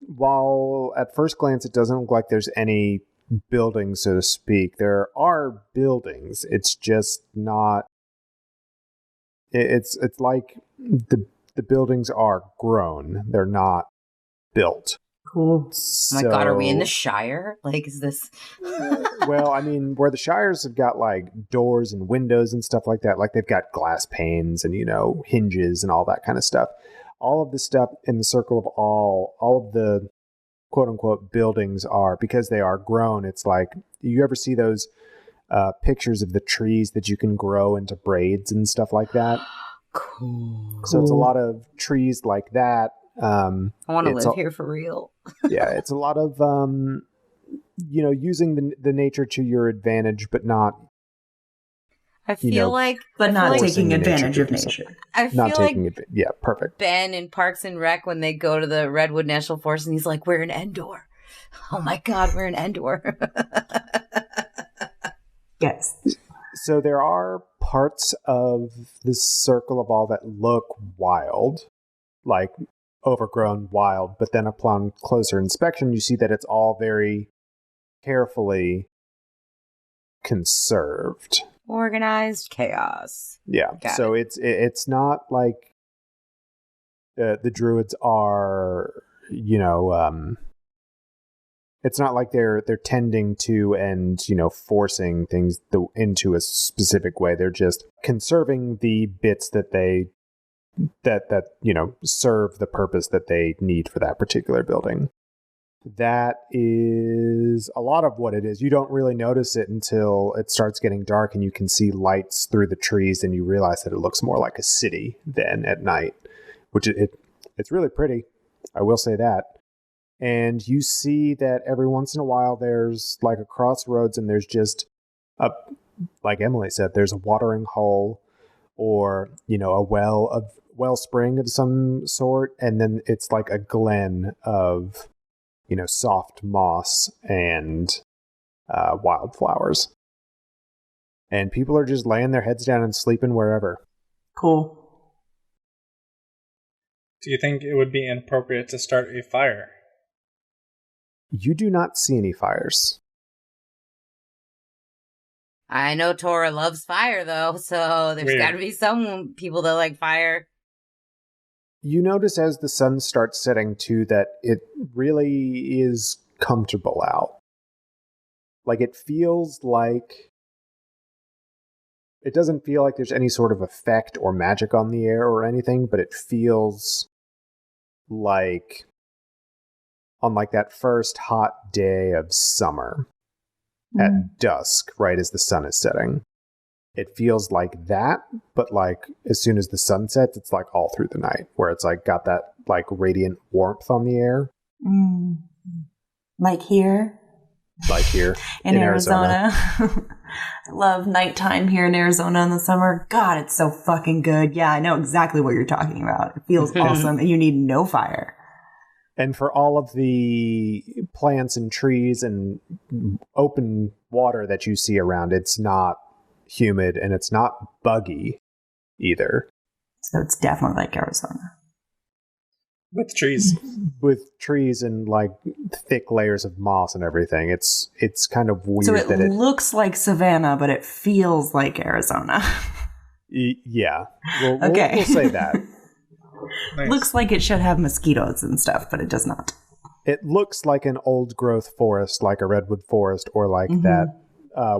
while at first glance it doesn't look like there's any buildings, so to speak, there are buildings. It's just not. It's like the buildings are grown. They're not built. Cool. Oh my God, are we in the Shire? Is this... Well, I mean, where the Shires have got, doors and windows and stuff like that, they've got glass panes and, hinges and all that kind of stuff. All of the stuff in the Circle of all of the quote-unquote buildings are, because they are grown, it's like, you ever see those pictures of the trees that you can grow into braids and stuff like that? Cool. So it's a lot of trees like that. I want to live here for real. Yeah, it's a lot of using the nature to your advantage, but not. I feel but not taking advantage of nature. I feel yeah, perfect. Ben in Parks and Rec, when they go to the Redwood National Forest, and he's like, "We're in Endor." Oh my God, we're in Endor. Yes. So there are parts of the Circle of All that look wild, overgrown wild, but then upon closer inspection you see that it's all very carefully conserved, organized chaos. Yeah. It's not like the druids are it's not like they're tending to and, forcing things into a specific way. They're just conserving the bits that serve the purpose that they need for that particular building. That is a lot of what it is. You don't really notice it until it starts getting dark and you can see lights through the trees, and you realize that it looks more like a city than at night, which it's really pretty. I will say that. And you see that every once in a while there's like a crossroads, and there's just like Emily said, there's a watering hole or, a wellspring of some sort, and then it's like a glen of soft moss and wildflowers. And people are just laying their heads down and sleeping wherever. Cool. Do you think it would be inappropriate to start a fire? You do not see any fires. I know Tora loves fire, though, so there's got to be some people that like fire. You notice as the sun starts setting, too, that it really is comfortable out. Like, it feels like... It doesn't feel like there's any sort of effect or magic on the air or anything, but it feels like... on like that first hot day of summer at dusk, right as the sun is setting. It feels like that, but like as soon as the sun sets, it's like all through the night, where it's like got that like radiant warmth on the air. Like here? Like here in Arizona. I love nighttime here in Arizona in the summer. God, it's so fucking good. Yeah, I know exactly what you're talking about. It feels awesome, and you need no fire. And for all of the plants and trees and open water that you see around, it's not humid and it's not buggy either. So it's definitely like Arizona. With trees. With trees and like thick layers of moss and everything. It's kind of weird. So it looks like Savannah, but it feels like Arizona. Yeah. Okay. We'll say that. Nice. Looks like it should have mosquitoes and stuff, but it does not. It looks like an old growth forest, like a redwood forest, or like that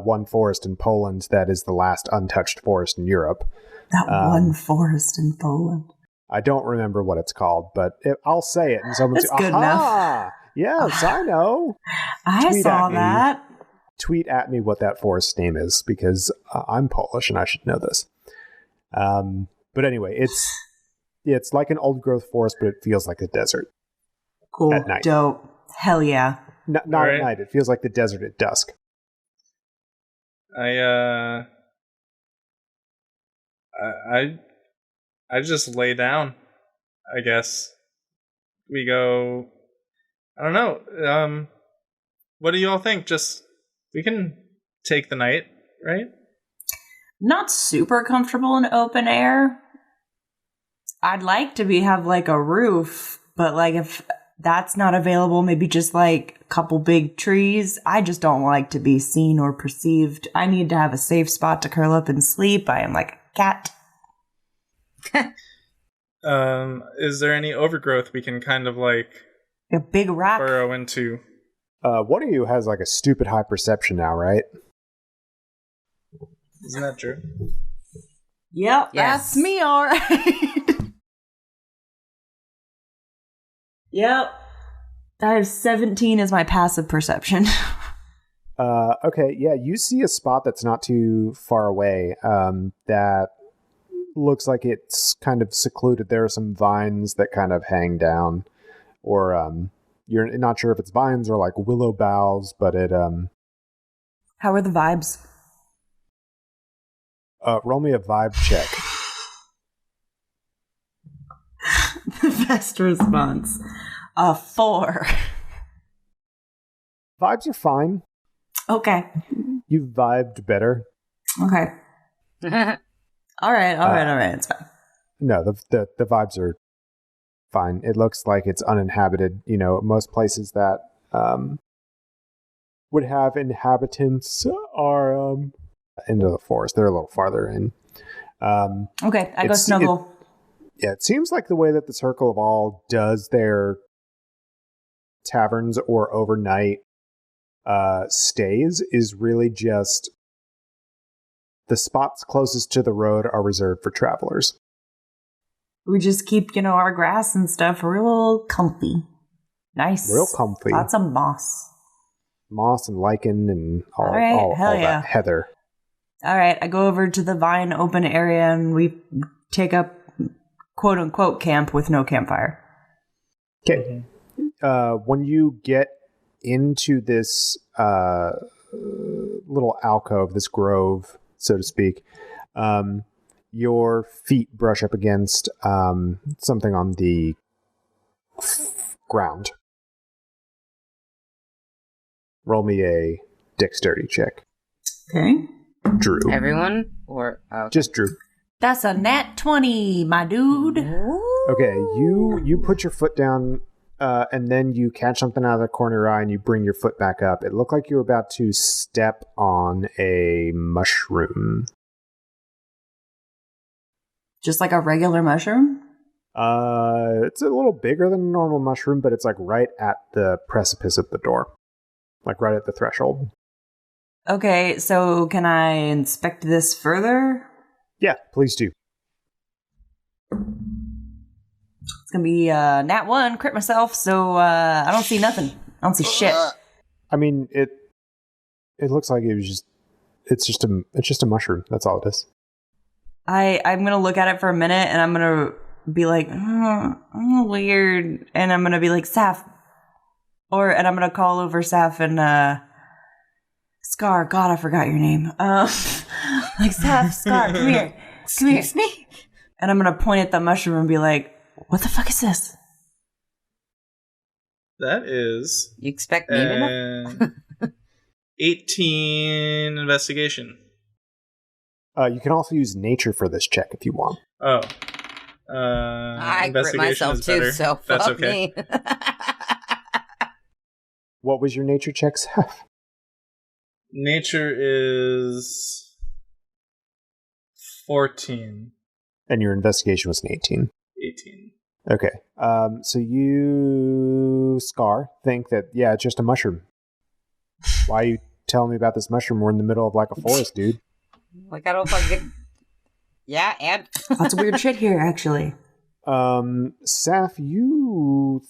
one forest in Poland that is the last untouched forest in Europe. That one forest in Poland. I don't remember what it's called, but I'll say it, and someone's That's good enough. Yes, I know. I saw that. Tweet at me what that forest name is, because I'm Polish and I should know this. But anyway, it's like an old growth forest, but it feels like a desert. Cool. At night. Dope. Hell yeah. Not right. At night. It feels like the desert at dusk. I just lay down, I guess. We go, I don't know. What do you all think? We can take the night, right? Not super comfortable in open air. I'd like to have like a roof, but like if that's not available, maybe just like a couple big trees. I just don't like to be seen or perceived. I need to have a safe spot to curl up and sleep. I am like a cat. Is there any overgrowth we can kind of like a big rock burrow into? One of you has like a stupid high perception now, right? Isn't that true? Yep, Yes. That's me, all right. Yep. I have 17 as my passive perception. Okay, yeah, you see a spot that's not too far away that looks like it's kind of secluded. There are some vines that kind of hang down, or you're not sure if it's vines or like willow boughs, but it... How are the vibes? Roll me a vibe check. The best response. 4. Vibes are fine. Okay. You vibed better. Okay. All right. It's fine. No, the vibes are fine. It looks like it's uninhabited. Most places that would have inhabitants are into the forest. They're a little farther in. Okay, I go snuggle. It seems like the way that the Circle of All does their taverns or overnight stays is really just the spots closest to the road are reserved for travelers. We just keep, our grass and stuff real comfy. Nice. Real comfy. Lots of moss. Moss and lichen and all yeah. that heather. All right, I go over to the vine open area and we take up quote-unquote camp with no campfire. Okay. When you get into this little alcove, this grove, so to speak, your feet brush up against something on the ground. Roll me a dexterity check. Okay. Drew. Everyone? Or just Drew. That's a nat 20, my dude. Okay, you put your foot down and then you catch something out of the corner of your eye and you bring your foot back up. It looked like you were about to step on a mushroom. Just like a regular mushroom? It's a little bigger than a normal mushroom, but it's like right at the precipice of the door. Like right at the threshold. Okay, so can I inspect this further? Yeah, please do. It's gonna be nat 1, crit myself, so I don't see nothing. I don't see shit. I mean, it looks like it's just a mushroom. That's all it is. I'm gonna look at it for a minute and I'm gonna be like, weird, and I'm gonna be like, Saf, and I'm gonna call over Saf and Scar. God, I forgot your name. Like, Saf, Scar, come here. Excuse me? And I'm gonna point at the mushroom and be like, what the fuck is this? That is... You expect me to know? 18 investigation. You can also use nature for this check if you want. Oh. I crit myself too, better. So that's fuck okay. me. What was your nature check, Seth? Nature is 14. And your investigation was an 18. 18. Okay. So you, Scar, think that, yeah, it's just a mushroom. Why are you telling me about this mushroom? We're in the middle of like a forest, dude. Like, I don't fucking... Yeah, and... Lots of weird shit here, actually. Saf, you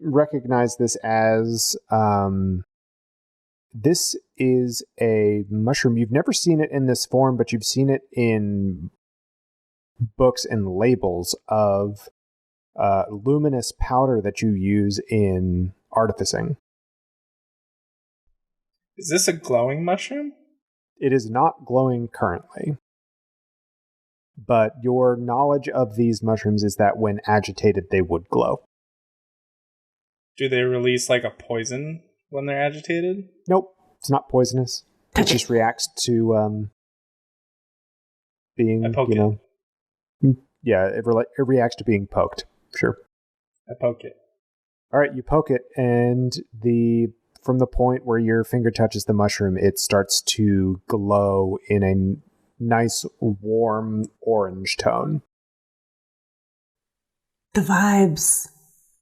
recognize this as... this is a mushroom. You've never seen it in this form, but you've seen it in books and labels of luminous powder that you use in artificing. Is this a glowing mushroom? It is not glowing currently. But your knowledge of these mushrooms is that when agitated, they would glow. Do they release like a poison when they're agitated? Nope, it's not poisonous. It just reacts to being, Yeah, it reacts to being poked. Sure. I poke it. All right, you poke it, and from the point where your finger touches the mushroom, it starts to glow in a nice, warm orange tone. The vibes.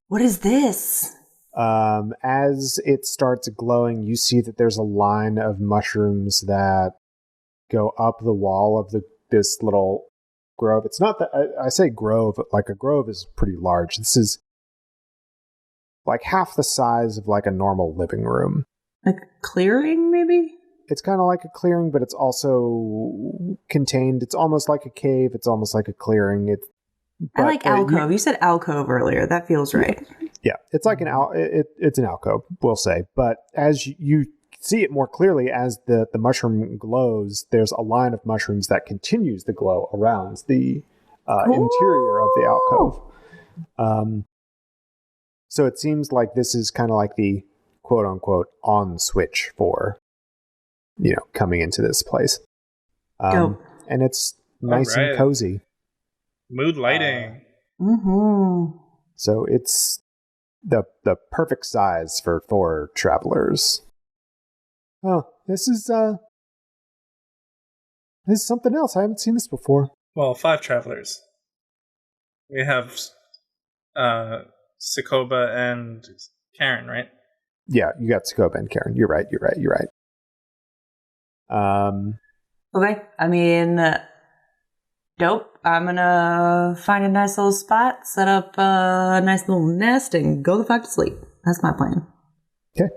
What is this? As it starts glowing, you see that there's a line of mushrooms that go up the wall of this little grove. It's not that I say grove, like a grove is pretty large. This is like half the size of like a normal living room. Like a clearing, maybe? It's kind of like a clearing, but it's also contained. It's almost like a cave. It's almost like a clearing. I like alcove. You said alcove earlier. That feels right. Yeah, it's like it's an alcove, we'll say. But as you see it more clearly, as the mushroom glows, there's a line of mushrooms that continues the glow around the interior of the alcove. So it seems like this is kind of like the quote-unquote on switch for, coming into this place. And it's nice and cozy. Mood lighting. So it's the perfect size for travelers. Oh, this is something else. I haven't seen this before. Well, 5 travelers. We have Sokoba and Karen, right? Yeah, you got Sokoba and Karen. You're right. Okay, I mean, dope. I'm gonna find a nice little spot, set up a nice little nest, and go the fuck to sleep. That's my plan. Okay.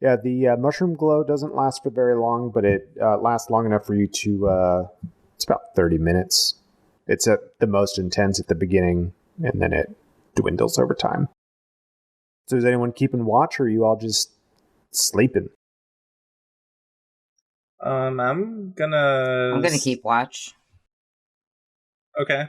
Yeah, the mushroom glow doesn't last for very long, but it lasts long enough for you to... it's about 30 minutes. It's at the most intense at the beginning, and then it dwindles over time. So is anyone keeping watch, or are you all just sleeping? I'm gonna keep watch. Okay.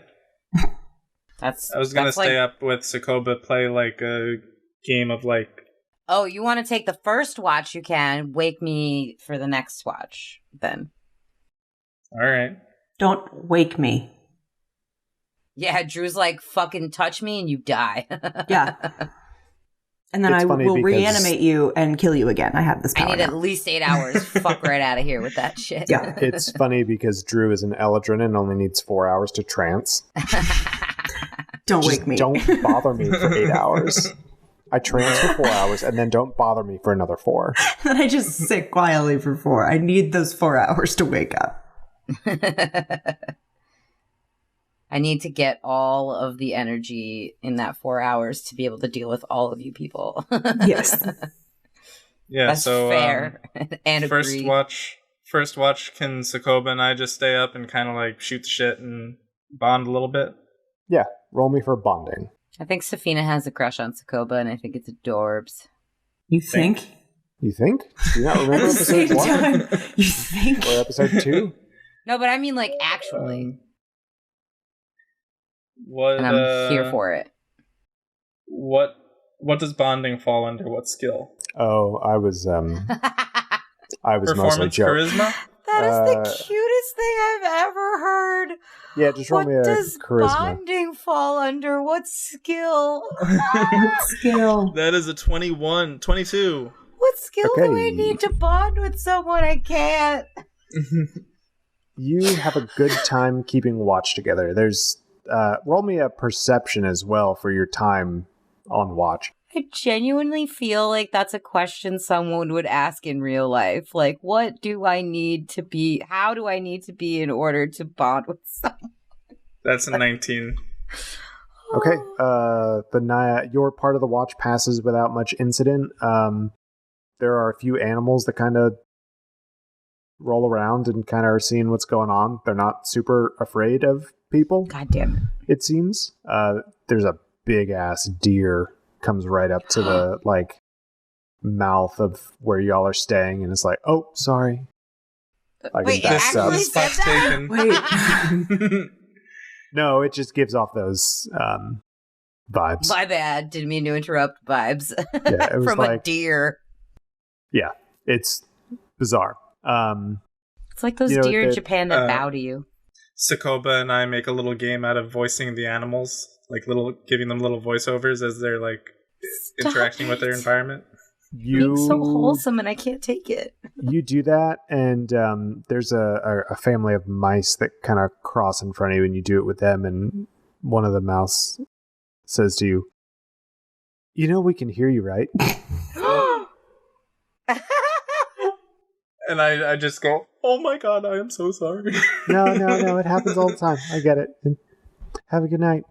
I was gonna stay up with Sokoba, play like a game of like. Oh, you want to take the first watch? You can wake me for the next watch. Then. All right. Don't wake me. Yeah, Drew's like, fucking touch me and you die. Yeah. And then I will reanimate you and kill you again. I have this power. I need at least 8 hours. Fuck right out of here with that shit. Yeah. It's funny because Drew is an Eladrin and only needs 4 hours to trance. Don't wake me. Don't bother me for 8 hours. I trance for 4 hours and then don't bother me for another 4. Then I just sit quietly for 4. I need those 4 hours to wake up. I need to get all of the energy in that 4 hours to be able to deal with all of you people. Yes. Yeah, that's so fair. And first agreed. watch, can Sokoba and I just stay up and kind of like shoot the shit and bond a little bit? Yeah, roll me for bonding. I think Safina has a crush on Sokoba, and I think it's adorbs. You think? You think? Do you not remember episode 1? You think? Or episode 2? No, but I mean like actually. What? And I'm here for it. What does bonding fall under? What skill? Oh, I was mostly Performance, joking. charisma? That is the cutest thing I've ever heard. Yeah, just roll me a What does charisma. bonding fall under? What skill? What skill? That is a 22. What skill Okay. do I need to bond with someone I can't? You have a good time keeping watch together. There's roll me a perception as well for your time on watch. I genuinely feel like that's a question someone would ask in real life. Like, what do I need to be? How do I need to be in order to bond with someone? That's a 19. Okay, the Naya, your part of the watch passes without much incident. There are a few animals that kind of roll around and kind of are seeing what's going on. They're not super afraid of people. God damn it seems. There's a big ass deer comes right up to the like mouth of where y'all are staying, and it's like, oh, sorry. Like, wait, it actually said that? Wait. No, it just gives off those vibes. My bad. Didn't mean to interrupt vibes. Yeah, it was from like, a deer. Yeah, it's bizarre. It's like those deer in Japan that bow to you. Sokoba and I make a little game out of voicing the animals, like giving them little voiceovers as they're like interacting with their environment. Being so wholesome, and I can't take it. You do that, and there's a family of mice that kind of cross in front of you, and you do it with them, and one of the mouse says to you, "You know we can hear you, right?" And I just go, oh my god, I am so sorry. No, it happens all the time. I get it. And have a good night.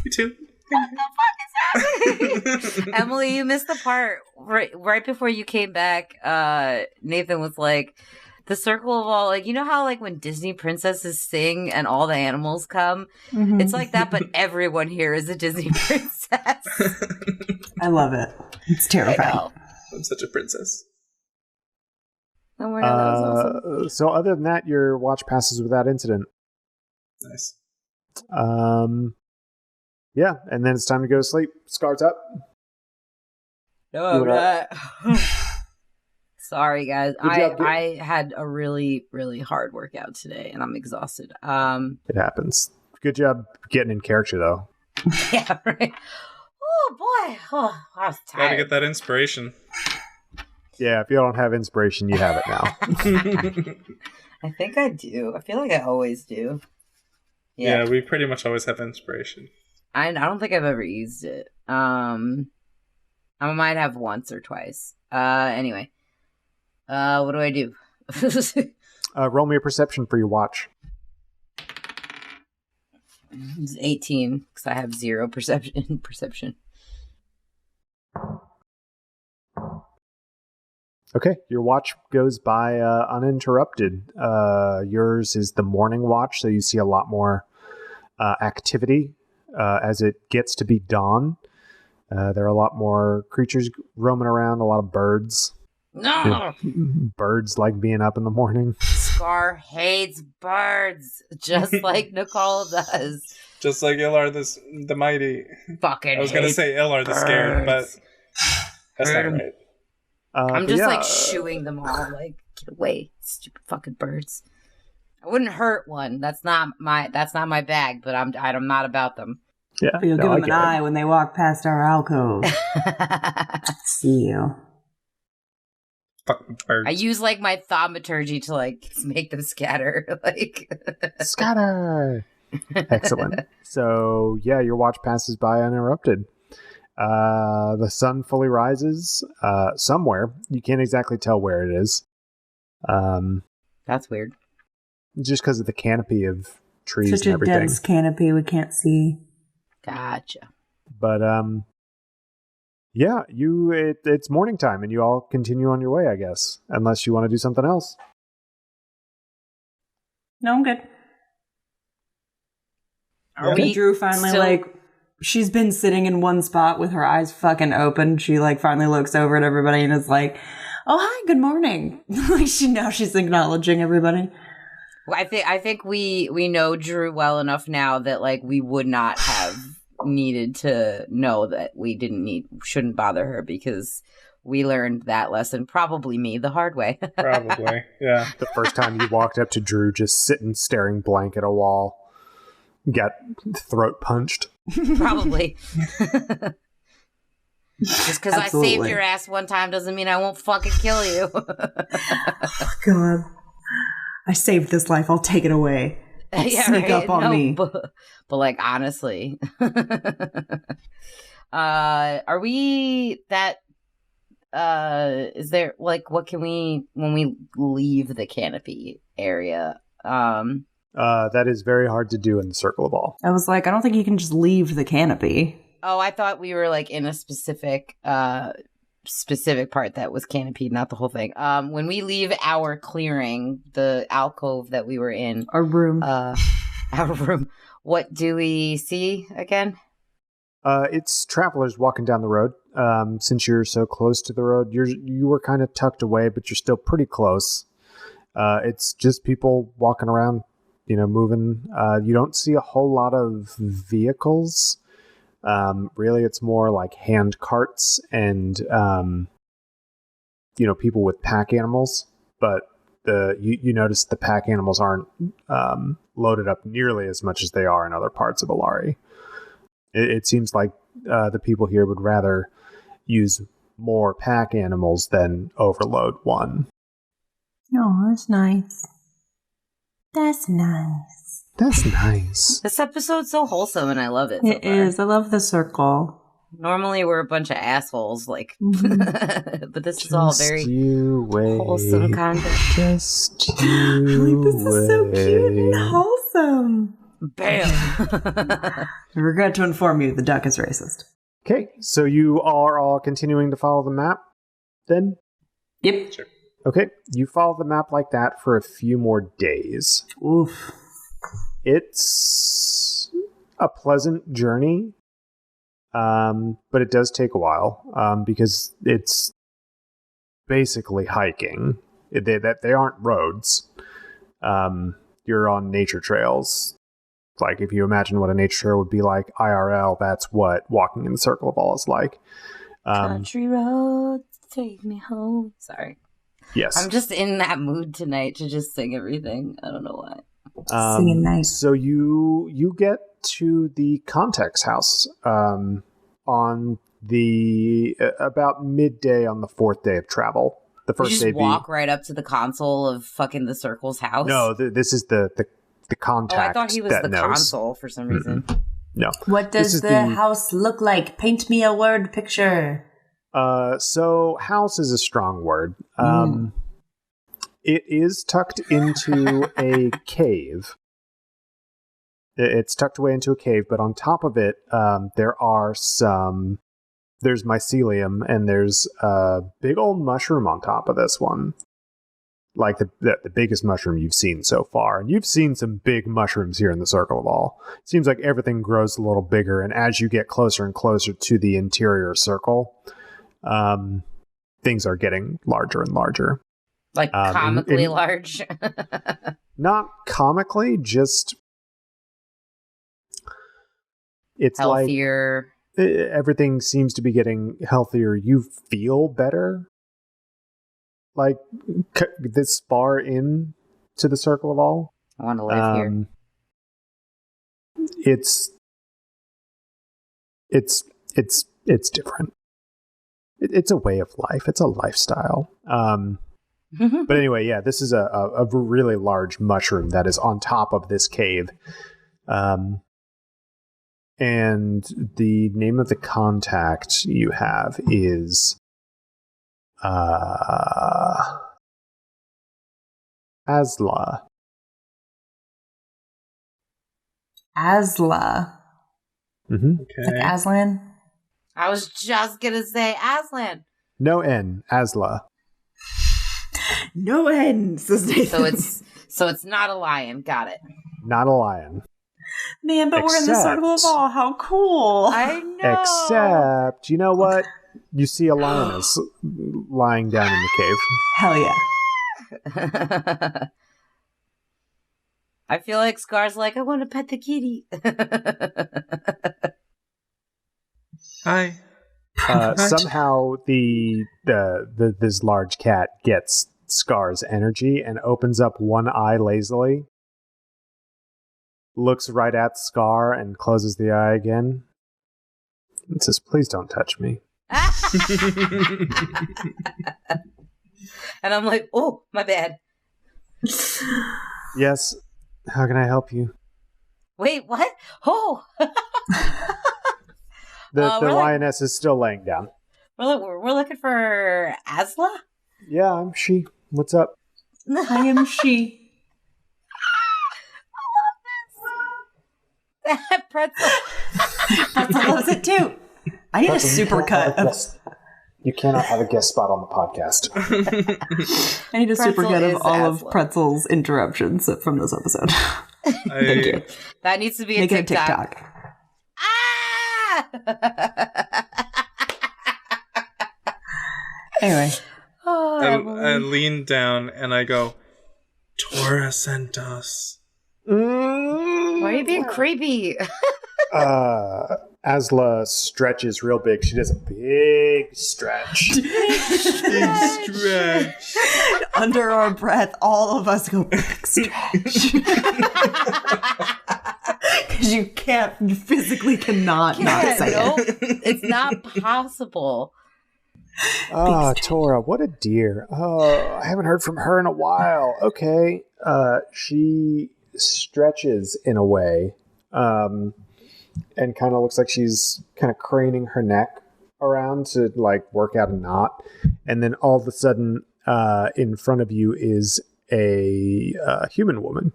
You too. What the fuck is happening? Emily, you missed the part right before you came back. Nathan was like, the circle of all, like, you know how like when Disney princesses sing and all the animals come? Mm-hmm. It's like that, but everyone here is a Disney princess. I love it. It's terrifying. I'm such a princess. Oh my God, that was awesome. So other than that, your watch passes without incident. Nice. Yeah, and then it's time to go to sleep. Scar's up. No, I'm not. Sorry, guys. I had a really, really hard workout today, and I'm exhausted. It happens. Good job getting in character, though. Yeah, right. Oh, boy. Oh, I was tired. Gotta get that inspiration. Yeah, if you don't have inspiration, you have it now. I think I do. I feel like I always do. Yeah, we pretty much always have inspiration. I don't think I've ever used it. I might have once or twice. Anyway. What do I do? Roll me a perception for your watch. It's 18, because I have 0 perception. Okay, your watch goes by uninterrupted. Yours is the morning watch, so you see a lot more activity as it gets to be dawn. There are a lot more creatures roaming around, a lot of birds. No! Birds like being up in the morning. Scar hates birds, just like Nicole does. Just like Ilar the Mighty. Fucking I was going to say Ilar the Scared, but that's not right. I'm just like shooing them all, like, get away, stupid fucking birds. I wouldn't hurt one. That's not my bag, but I'm not about them. Yeah, but you'll give them an eye when they walk past our alcove. See you. Fucking birds. I use like my thaumaturgy to like make them scatter. Like scatter. Excellent. So yeah, your watch passes by uninterrupted. The sun fully rises somewhere. You can't exactly tell where it is. That's weird. Just because of the canopy of trees Such and everything. Such a dense canopy we can't see. Gotcha. But yeah, it's morning time and you all continue on your way, I guess. Unless you want to do something else. No, I'm good. Drew finally she's been sitting in one spot with her eyes fucking open. She like finally looks over at everybody and is like, "Oh, hi, good morning." Like she's acknowledging everybody. Well, I think we know Drew well enough now that like we would not have needed to know that we shouldn't bother her because we learned that lesson, probably me, the hard way. Probably, yeah. The first time you walked up to Drew just sitting staring blank at a wall. Got throat punched. Probably. Just because I saved your ass one time doesn't mean I won't fucking kill you. Oh, God. I saved this life. I'll take it away. Sneak up on me. But like, honestly. Are we that... is there, like, what can we... When we leave the canopy area... that is very hard to do in the Circle of All. I was like, I don't think you can just leave the canopy. Oh, I thought we were like in a specific part that was canopied, not the whole thing. When we leave our clearing, the alcove that we were in, our room, what do we see again? It's travelers walking down the road. Since you're so close to the road, you were kind of tucked away, but you're still pretty close. It's just people walking around. Moving. You don't see a whole lot of vehicles. Really, it's more like hand carts and, people with pack animals. But you notice the pack animals aren't loaded up nearly as much as they are in other parts of Alari. It seems like the people here would rather use more pack animals than overload one. Oh, that's nice. That's nice. That's nice. This episode's so wholesome and I love it. It is. I love the circle. Normally we're a bunch of assholes, like, but this is all very wholesome content. Just you this is so cute and wholesome. Bam. I regret to inform you, the duck is racist. Okay, so you are all continuing to follow the map, then? Yep. Sure. Okay, you follow the map like that for a few more days. Oof. It's a pleasant journey, but it does take a while because it's basically hiking. They aren't roads. You're on nature trails. Like, if you imagine what a nature trail would be like IRL, that's what walking in the Circle of All is like. Country roads, take me home. Sorry. Yes. I'm just in that mood tonight to just sing everything. I don't know why. Singing nice. So you get to the Context house on the about midday on the 4th day of travel. The first you day just walk right up to the Consul of fucking the Circle's house? No, this is the contact. Oh, I thought he was the Consul for some reason. No. What does the house look like? Paint me a word picture. So house is a strong word. It is tucked into a cave. It's tucked away into a cave, but on top of it, there's mycelium, and there's a big old mushroom on top of this one. Like the biggest mushroom you've seen so far. And you've seen some big mushrooms here in the Circle of All. It seems like everything grows a little bigger, and as you get closer and closer to the interior circle, things are getting larger and larger. Like comically large? Not comically, just... It's healthier. Like everything seems to be getting healthier. You feel better. Like this far in to the Circle of All. I want to live here. It's different. It's a way of life. It's a lifestyle. But anyway, yeah, this is a really large mushroom that is on top of this cave. And the name of the contact you have is Asla. Asla. Mm-hmm. Okay. Like Aslan? I was just going to say Aslan. No N. Asla. No N, says Nathan. So it's not a lion. Got it. Not a lion. Man, but we're in the Circle of All. How cool. I know. Except, you know what? You see a lioness lying down in the cave. Hell yeah. I feel like Scar's like, I want to pet the kitty. Hi. Somehow this large cat gets Scar's energy and opens up one eye lazily, looks right at Scar and closes the eye again, and says, "Please don't touch me." And I'm like, oh, my bad. Yes. How can I help you? Wait, what? Oh. The lioness is still laying down. We're looking for Asla? Yeah, I'm she. What's up? I am she. I love this. Pretzel. Pretzel loves it too. I need a supercut of... You cannot have a guest spot on the podcast. I need a supercut of all Asla. of Pretzel's interruptions from this episode. Thank you. That needs to be Make a it a TikTok. Ah! Anyway. I lean down and I go, Tora sent us. Why are you being creepy? Asla stretches real big. She does a big stretch. Big stretch. Under our breath, all of us go, big stretch. Because you physically cannot not say it. It's not possible. Tora, what a dear. Oh, I haven't heard from her in a while. Okay. She stretches in a way, and kind of looks like she's kind of craning her neck around to like work out a knot. And then all of a sudden, in front of you is a human woman.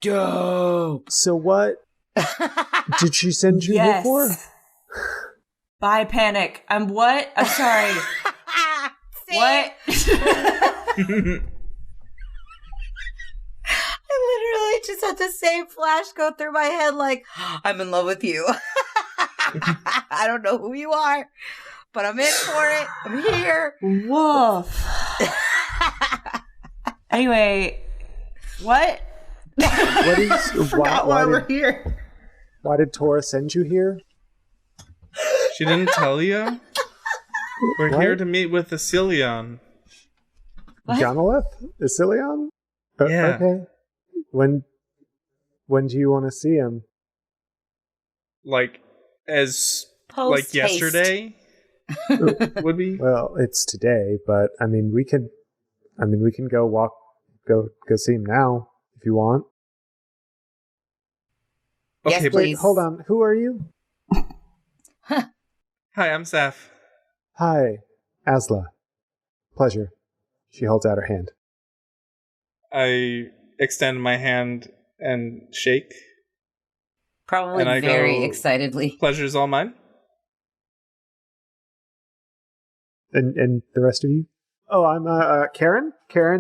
Dope. So what did she send you here for? Bye, Panic. I'm what? I'm sorry. What? I literally just had the same flash go through my head like, I'm in love with you. I don't know who you are, but I'm in for it. I'm here. Woof. Anyway, what? Why we're here. Why did Tora send you here? She didn't tell you? We're What? here to meet with Asilion. What? Jonolith? Asilion? Yeah. Okay. When do you want to see him? Like, as, Post-haste. yesterday? Would be? Well, it's today, but we can go see him now if you want. Yes, Okay, but please. Hold on. Who are you? Hi, I'm Saf. Hi, Asla. Pleasure. She holds out her hand. I extend my hand and shake. Probably And I very go, excitedly. Pleasure's all mine. And the rest of you? Oh, I'm Karen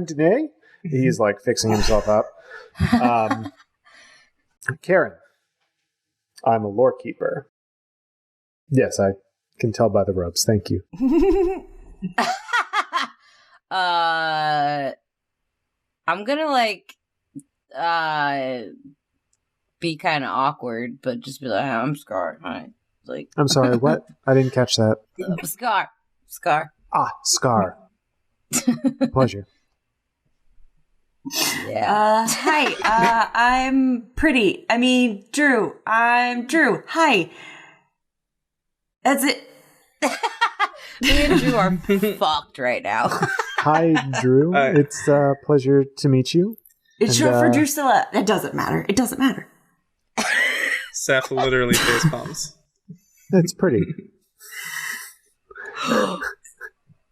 Dene. He's like fixing himself up. Karen, I'm a lore keeper. Yes, I can tell by the robes. Thank you. I'm gonna be kind of awkward, but just be like, I'm Scar. Hi. Like, I'm sorry, what? I didn't catch that. Scar. Ah, Scar. Pleasure. Yeah. Hi, I'm Pretty. I mean, Drew. I'm Drew. Hi. That's it. Me and Drew are fucked right now. Hi, Drew. It's a pleasure to meet you. It's short for Drusilla. It doesn't matter. It doesn't matter. Seth literally face palms. That's pretty.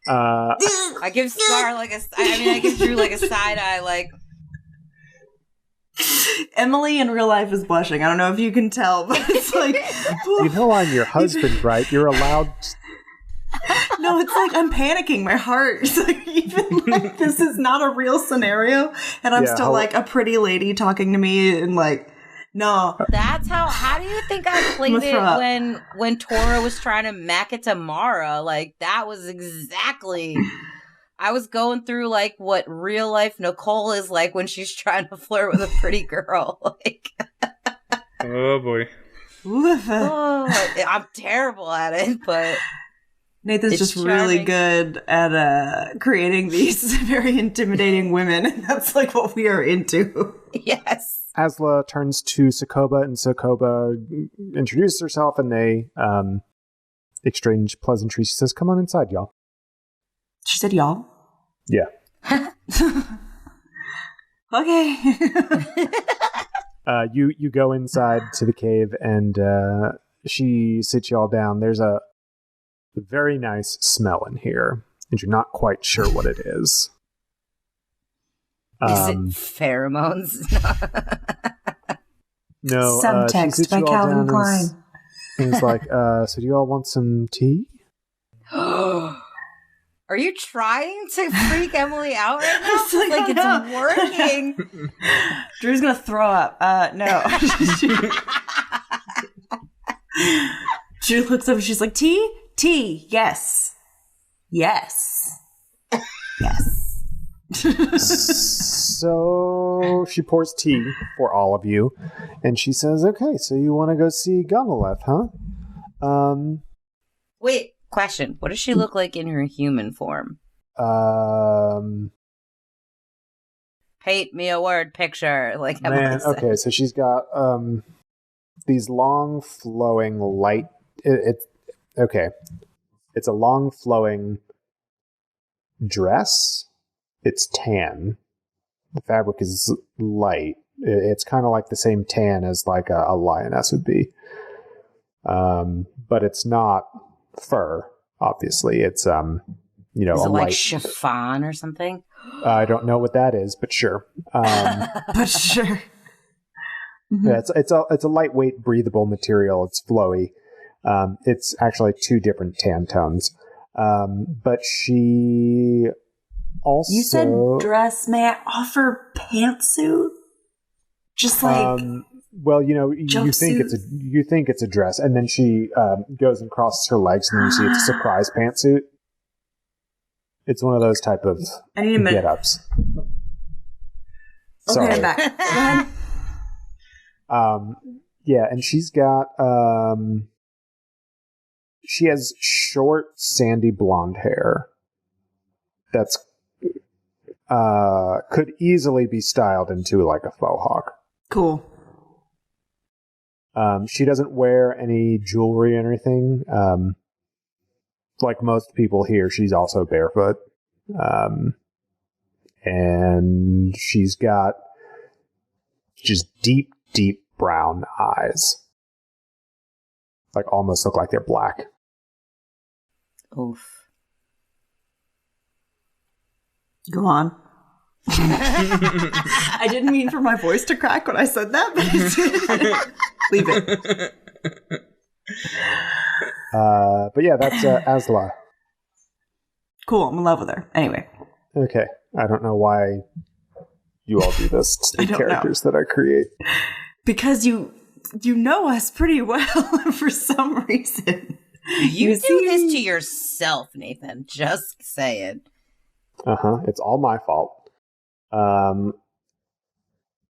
I give Scar I give Drew like a side eye, like. Emily in real life is blushing. I don't know if you can tell, but it's like. You know I'm your husband, right? You're allowed. No, it's like I'm panicking. My heart is like, even like this is not a real scenario, and I'm still like a pretty lady talking to me, and like, no. That's how do you think I played it when Tora was trying to mack it to Mara? Like, that was exactly. I was going through like what real life Nicole is like when she's trying to flirt with a pretty girl. Like, oh boy. I'm terrible at it, but Nathan's just really good at creating these very intimidating women, and that's like what we are into. Yes. Asla turns to Sokoba, and Sokoba introduces herself, and they exchange pleasantries. She says, "Come on inside, y'all." She said, "Y'all." Yeah. Okay. You go inside to the cave, and she sits y'all down. There's a very nice smell in here, and you're not quite sure what it is. Is it pheromones? No. Subtext by Calvin Klein. And it's like, so do you all want some tea? Are you trying to freak Emily out right now? It's working. Drew's gonna throw up. No. Drew looks up and she's like, tea? Tea, yes. Yes. Yes. So she pours tea for all of you, and she says, okay, so you want to go see Gunaleth, huh? Wait. Question: what does she look like in her human form? Paint me a word picture, like Emily said. Okay, so she's got these long flowing light. It's a long flowing dress. It's tan. The fabric is light. It's kind of like the same tan as like a lioness would be, but it's not fur, obviously. It's is it like light chiffon or something? I don't know what that is, but sure. But sure. Yeah, it's a lightweight, breathable material. It's flowy. It's actually two different tan tones. But she also. You said dress. May I offer pantsuit? Just like. Well, you think it's a dress, and then she goes and crosses her legs, and then you see it's a surprise pantsuit. It's one of those type of I need a minute. get-ups. Okay, Sorry. I'm back. Go ahead. Yeah, and she's got she has short, sandy blonde hair that's could easily be styled into like a faux hawk. Cool. She doesn't wear any jewelry or anything. Like most people here, she's also barefoot. And she's got just deep, deep brown eyes. Like almost look like they're black. Oof. Go on. I didn't mean for my voice to crack when I said that, but it did. Leave it. But yeah, that's Asla. Cool, I'm in love with her. Anyway. Okay. I don't know why you all do this to the characters that I create. Because you know us pretty well for some reason. You do this to yourself, Nathan. Just saying. It's all my fault.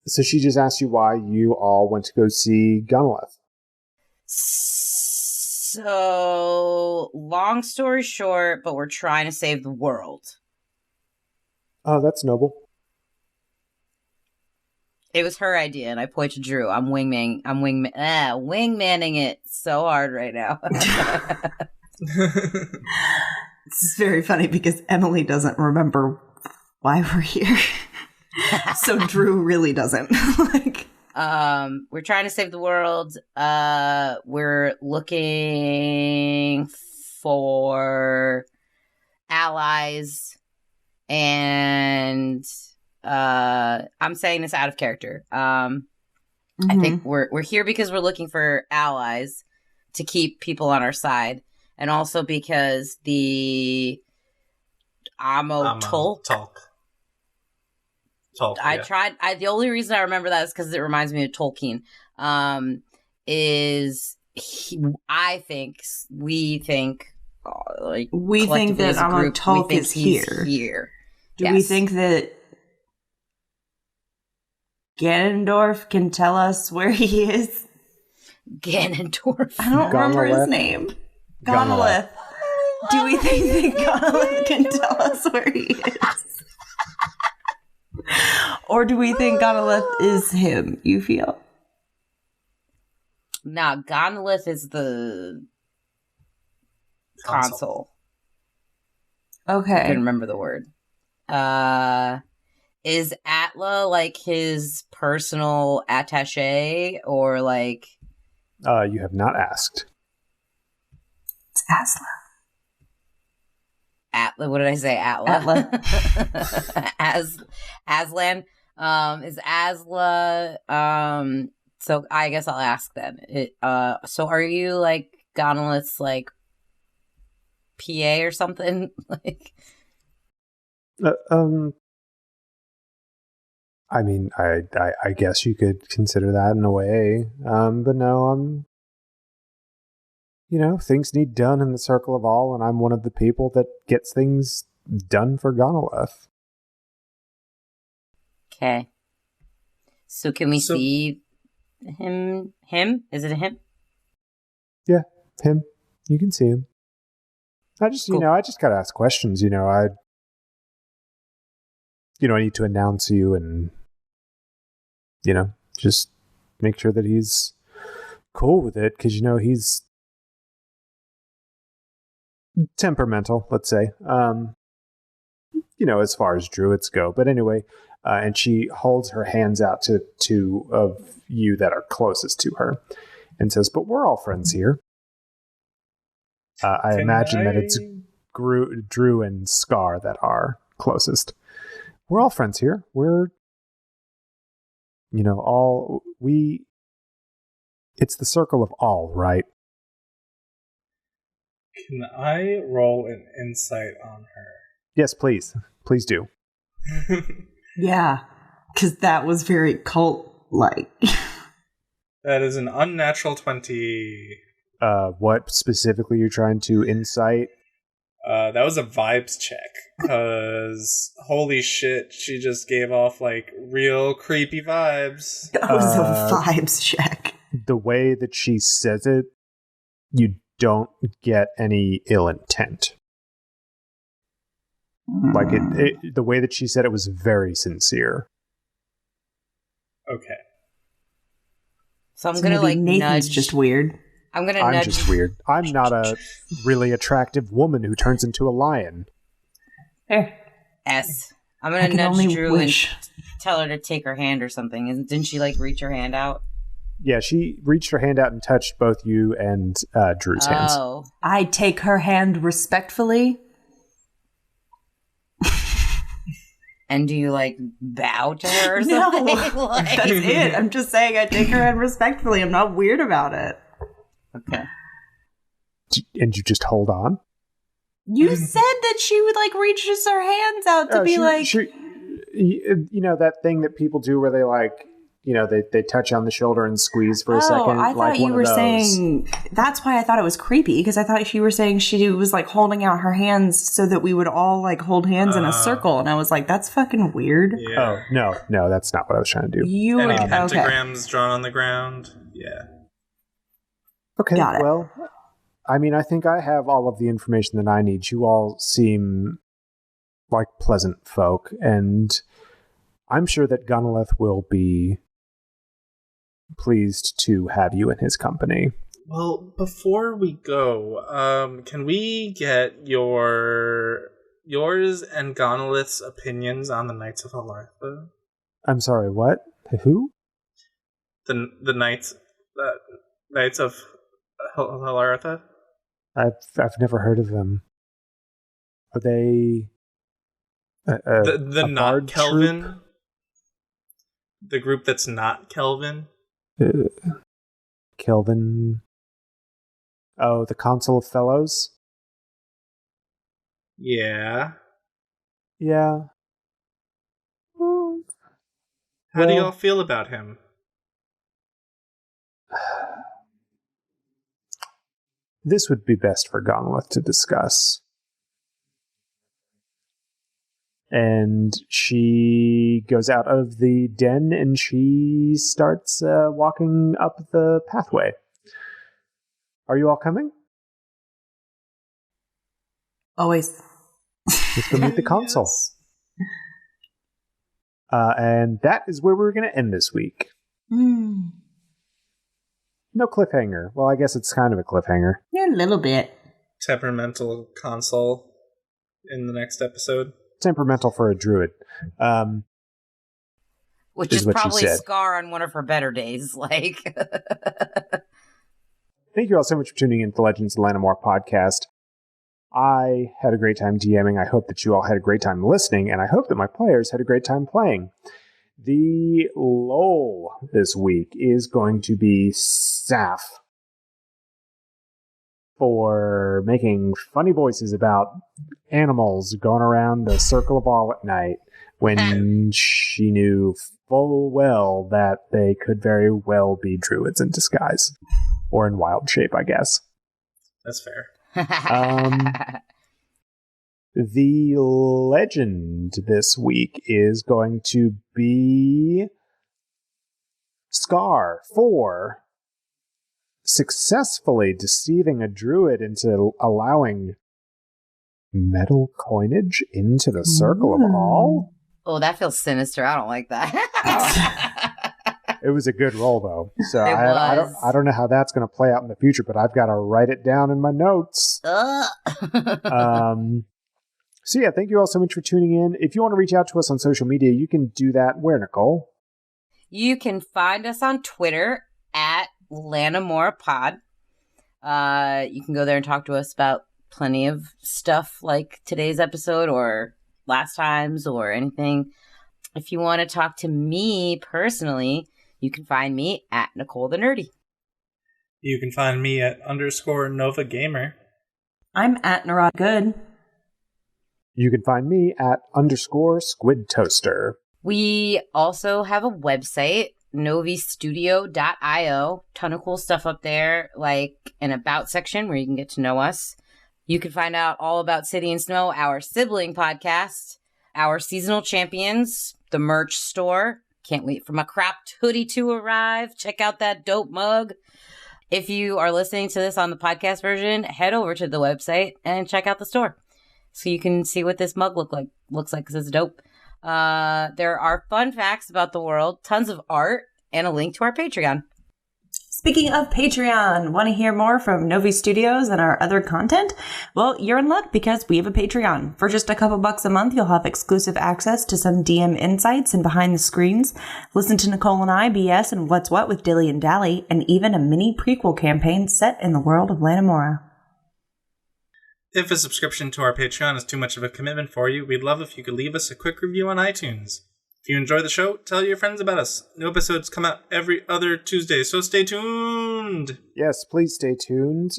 So she just asked you why you all went to go see Gunalith. So, long story short, but we're trying to save the world. Oh, that's noble. It was her idea, and I point to Drew. I'm wingmanning it so hard right now. This is very funny because Emily doesn't remember why we're here. So Drew really doesn't. We're trying to save the world. We're looking for allies, and I'm saying this out of character. I think we're here because we're looking for allies to keep people on our side, and also because the Talk. The only reason I remember that is because it reminds me of Tolkien. We think that Talk is here. Do we think that Ganondorf can tell us where he is? Ganondorf. I don't remember his name. Gonolith. Do we think that Gonolith can tell us where he is? Or do we think Gonolith is him, you feel? Nah, Gonolith is the Consul. Okay. I couldn't remember the word. Is Atla like his personal attaché or like... You have not asked. It's Asla. Atla, what did I say? Atla. Aslan. Is Asla, so I guess I'll ask then. So are you like Gonolith's like PA or something? Like I mean, I guess you could consider that in a way. But no, things need done in the Circle of All, and I'm one of the people that gets things done for Gonolith. Okay. So can we see him? Is it him? Yeah, him. You can see him. I just, cool. I just gotta ask questions. I need to announce you and, just make sure that he's cool with it, because, he's temperamental, let's say, as far as druids go. But anyway, and she holds her hands out to two of you that are closest to her and says, but we're all friends here. I imagine that it's Drew and Scar that are closest. We're all friends here. We're, it's the Circle of All, right? Can I roll an insight on her? Yes, please. Please do. Yeah, because that was very cult-like. That is an unnatural 20. What specifically you're trying to insight? That was a vibes check, because holy shit, she just gave off like real creepy vibes. That was a vibes check. The way that she says it, you don't get any ill intent. Like the way that she said it was very sincere. Okay. So I'm gonna like Nathan's nudge. Just weird. I'm just weird. I'm not a really attractive woman who turns into a lion. S. I'm gonna nudge Drew and tell her to take her hand or something. Didn't she like reach her hand out? she reached her hand out and touched both you and Drew's hands. Oh. I take her hand respectfully. And do you, like, bow to her or No, something? that's it. I'm just saying I take her hand respectfully. I'm not weird about it. Okay. And you just hold on? You said that she would, like, reach just her hands out to be you know, that thing that people do where they, like, you know, they touch on the shoulder and squeeze for a second. I thought like you one were of those. saying, that's why I thought it was creepy, because I thought you were saying she was like holding out her hands so that we would all like hold hands in a circle. And I was like, that's fucking weird. Yeah. Oh, no, that's not what I was trying to do. Any pentagrams drawn on the ground? Yeah. Okay, Got it. Well, I mean, I think I have all of the information that I need. You all seem like pleasant folk, and I'm sure that Gunneleth will be pleased to have you in his company. Well, before we go, can we get yours and Gonolith's opinions on the Knights of Alartha? I'm sorry, what? Who? The Knights of Alartha? I've never heard of them. Are they the a not bard Kelvin? troop? The group that's not Kelvin? Kelvin. Oh, the Consul of Fellows? Yeah. Yeah. How do y'all feel about him? This would be best for Gonolith to discuss. And she goes out of the den and she starts walking up the pathway. Are you all coming? Always. Let's go meet the consul. Yes. And that is where we're going to end this week. No cliffhanger. Well, I guess it's kind of a cliffhanger. Yeah, a little bit. Temperamental Consul in the next episode. Temperamental for a druid. Which is what she probably said. Scar on one of her better days. Like, Thank you all so much for tuning in to the Legends of Lanimora Podcast. I had a great time DMing. I hope that you all had a great time listening, and I hope that my players had a great time playing. The lull this week is going to be Saf for making funny voices about animals going around the Circle of All at night when she knew full well that they could very well be druids in disguise. Or in wild shape, I guess. That's fair. The legend this week is going to be Scar for successfully deceiving a druid into allowing metal coinage into the Circle of All. oh, that feels sinister. I don't like that. It was a good roll, though. So It I was. don't know how that's going to play out in the future, but I've got to write it down in my notes. So yeah, thank you all so much for tuning in. If you want to reach out to us on social media, you can do that. Where, Nicole? You can find us on Twitter at Lanimora Pod. You can go there and talk to us about plenty of stuff like today's episode or last time's or anything. If you want to talk to me personally, you can find me at Nicole the Nerdy. You can find me at _Nova Gamer. I'm at Narod Good. You can find me at _Squid Toaster. We also have a website, novistudio.io. Ton of cool stuff up there, like an about section where you can get to know us. You can find out all about City and Snow, our sibling podcast, our seasonal champions, the merch store. Can't wait for my cropped hoodie to arrive. Check out that dope mug. If you are listening to this on the podcast version, head over to the website and check out the store so you can see what this mug looks like because it's dope. There are fun facts about the world, tons of art, and a link to our Patreon. Speaking of Patreon, want to hear more from Novi Studios and our other content? Well, you're in luck because we have a Patreon. For just a couple bucks a month, you'll have exclusive access to some DM insights and behind the screens, listen to Nicole and I BS and What's What with Dilly and Dally, and even a mini prequel campaign set in the world of Lanimora. If a subscription to our Patreon is too much of a commitment for you, we'd love if you could leave us a quick review on iTunes. If you enjoy the show, tell your friends about us. New episodes come out every other Tuesday, so stay tuned. Yes, please stay tuned.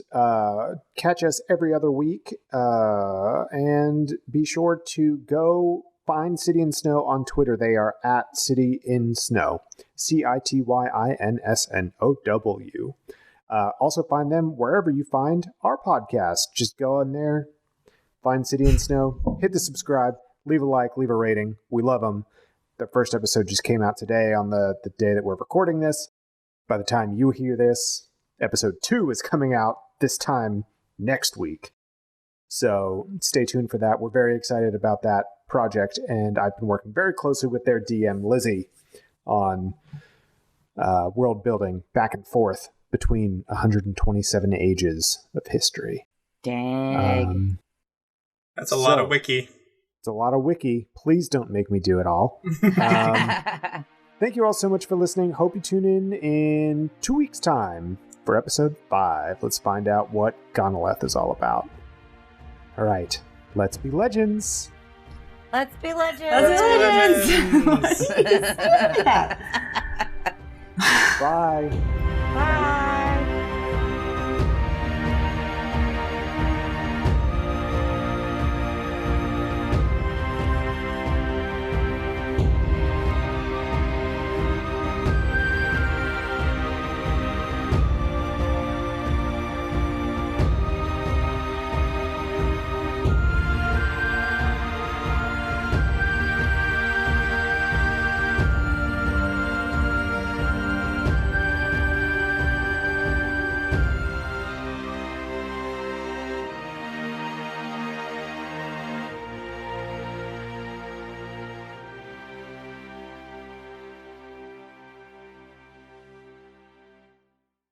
Catch us every other week. And be sure to go find City in Snow on Twitter. They are at City in Snow. CITYINSNOW. Also find them wherever you find our podcast. Just go in there, find City in Snow, hit the subscribe, leave a like, leave a rating. We love them. The first episode just came out today on the day that we're recording this. By the time you hear this, episode 2 is coming out this time next week. So stay tuned for that. We're very excited about that project, and I've been working very closely with their DM, Lizzie, on world building back and forth between 127 ages of history. Dang. That's a lot of wiki. It's a lot of wiki. Please don't make me do it all. Thank you all so much for listening. Hope you tune in 2 weeks' time for episode 5. Let's find out what Gonoleth is all about. All right. Let's be legends. Let's be legends. Let's be legends. Bye. Bye.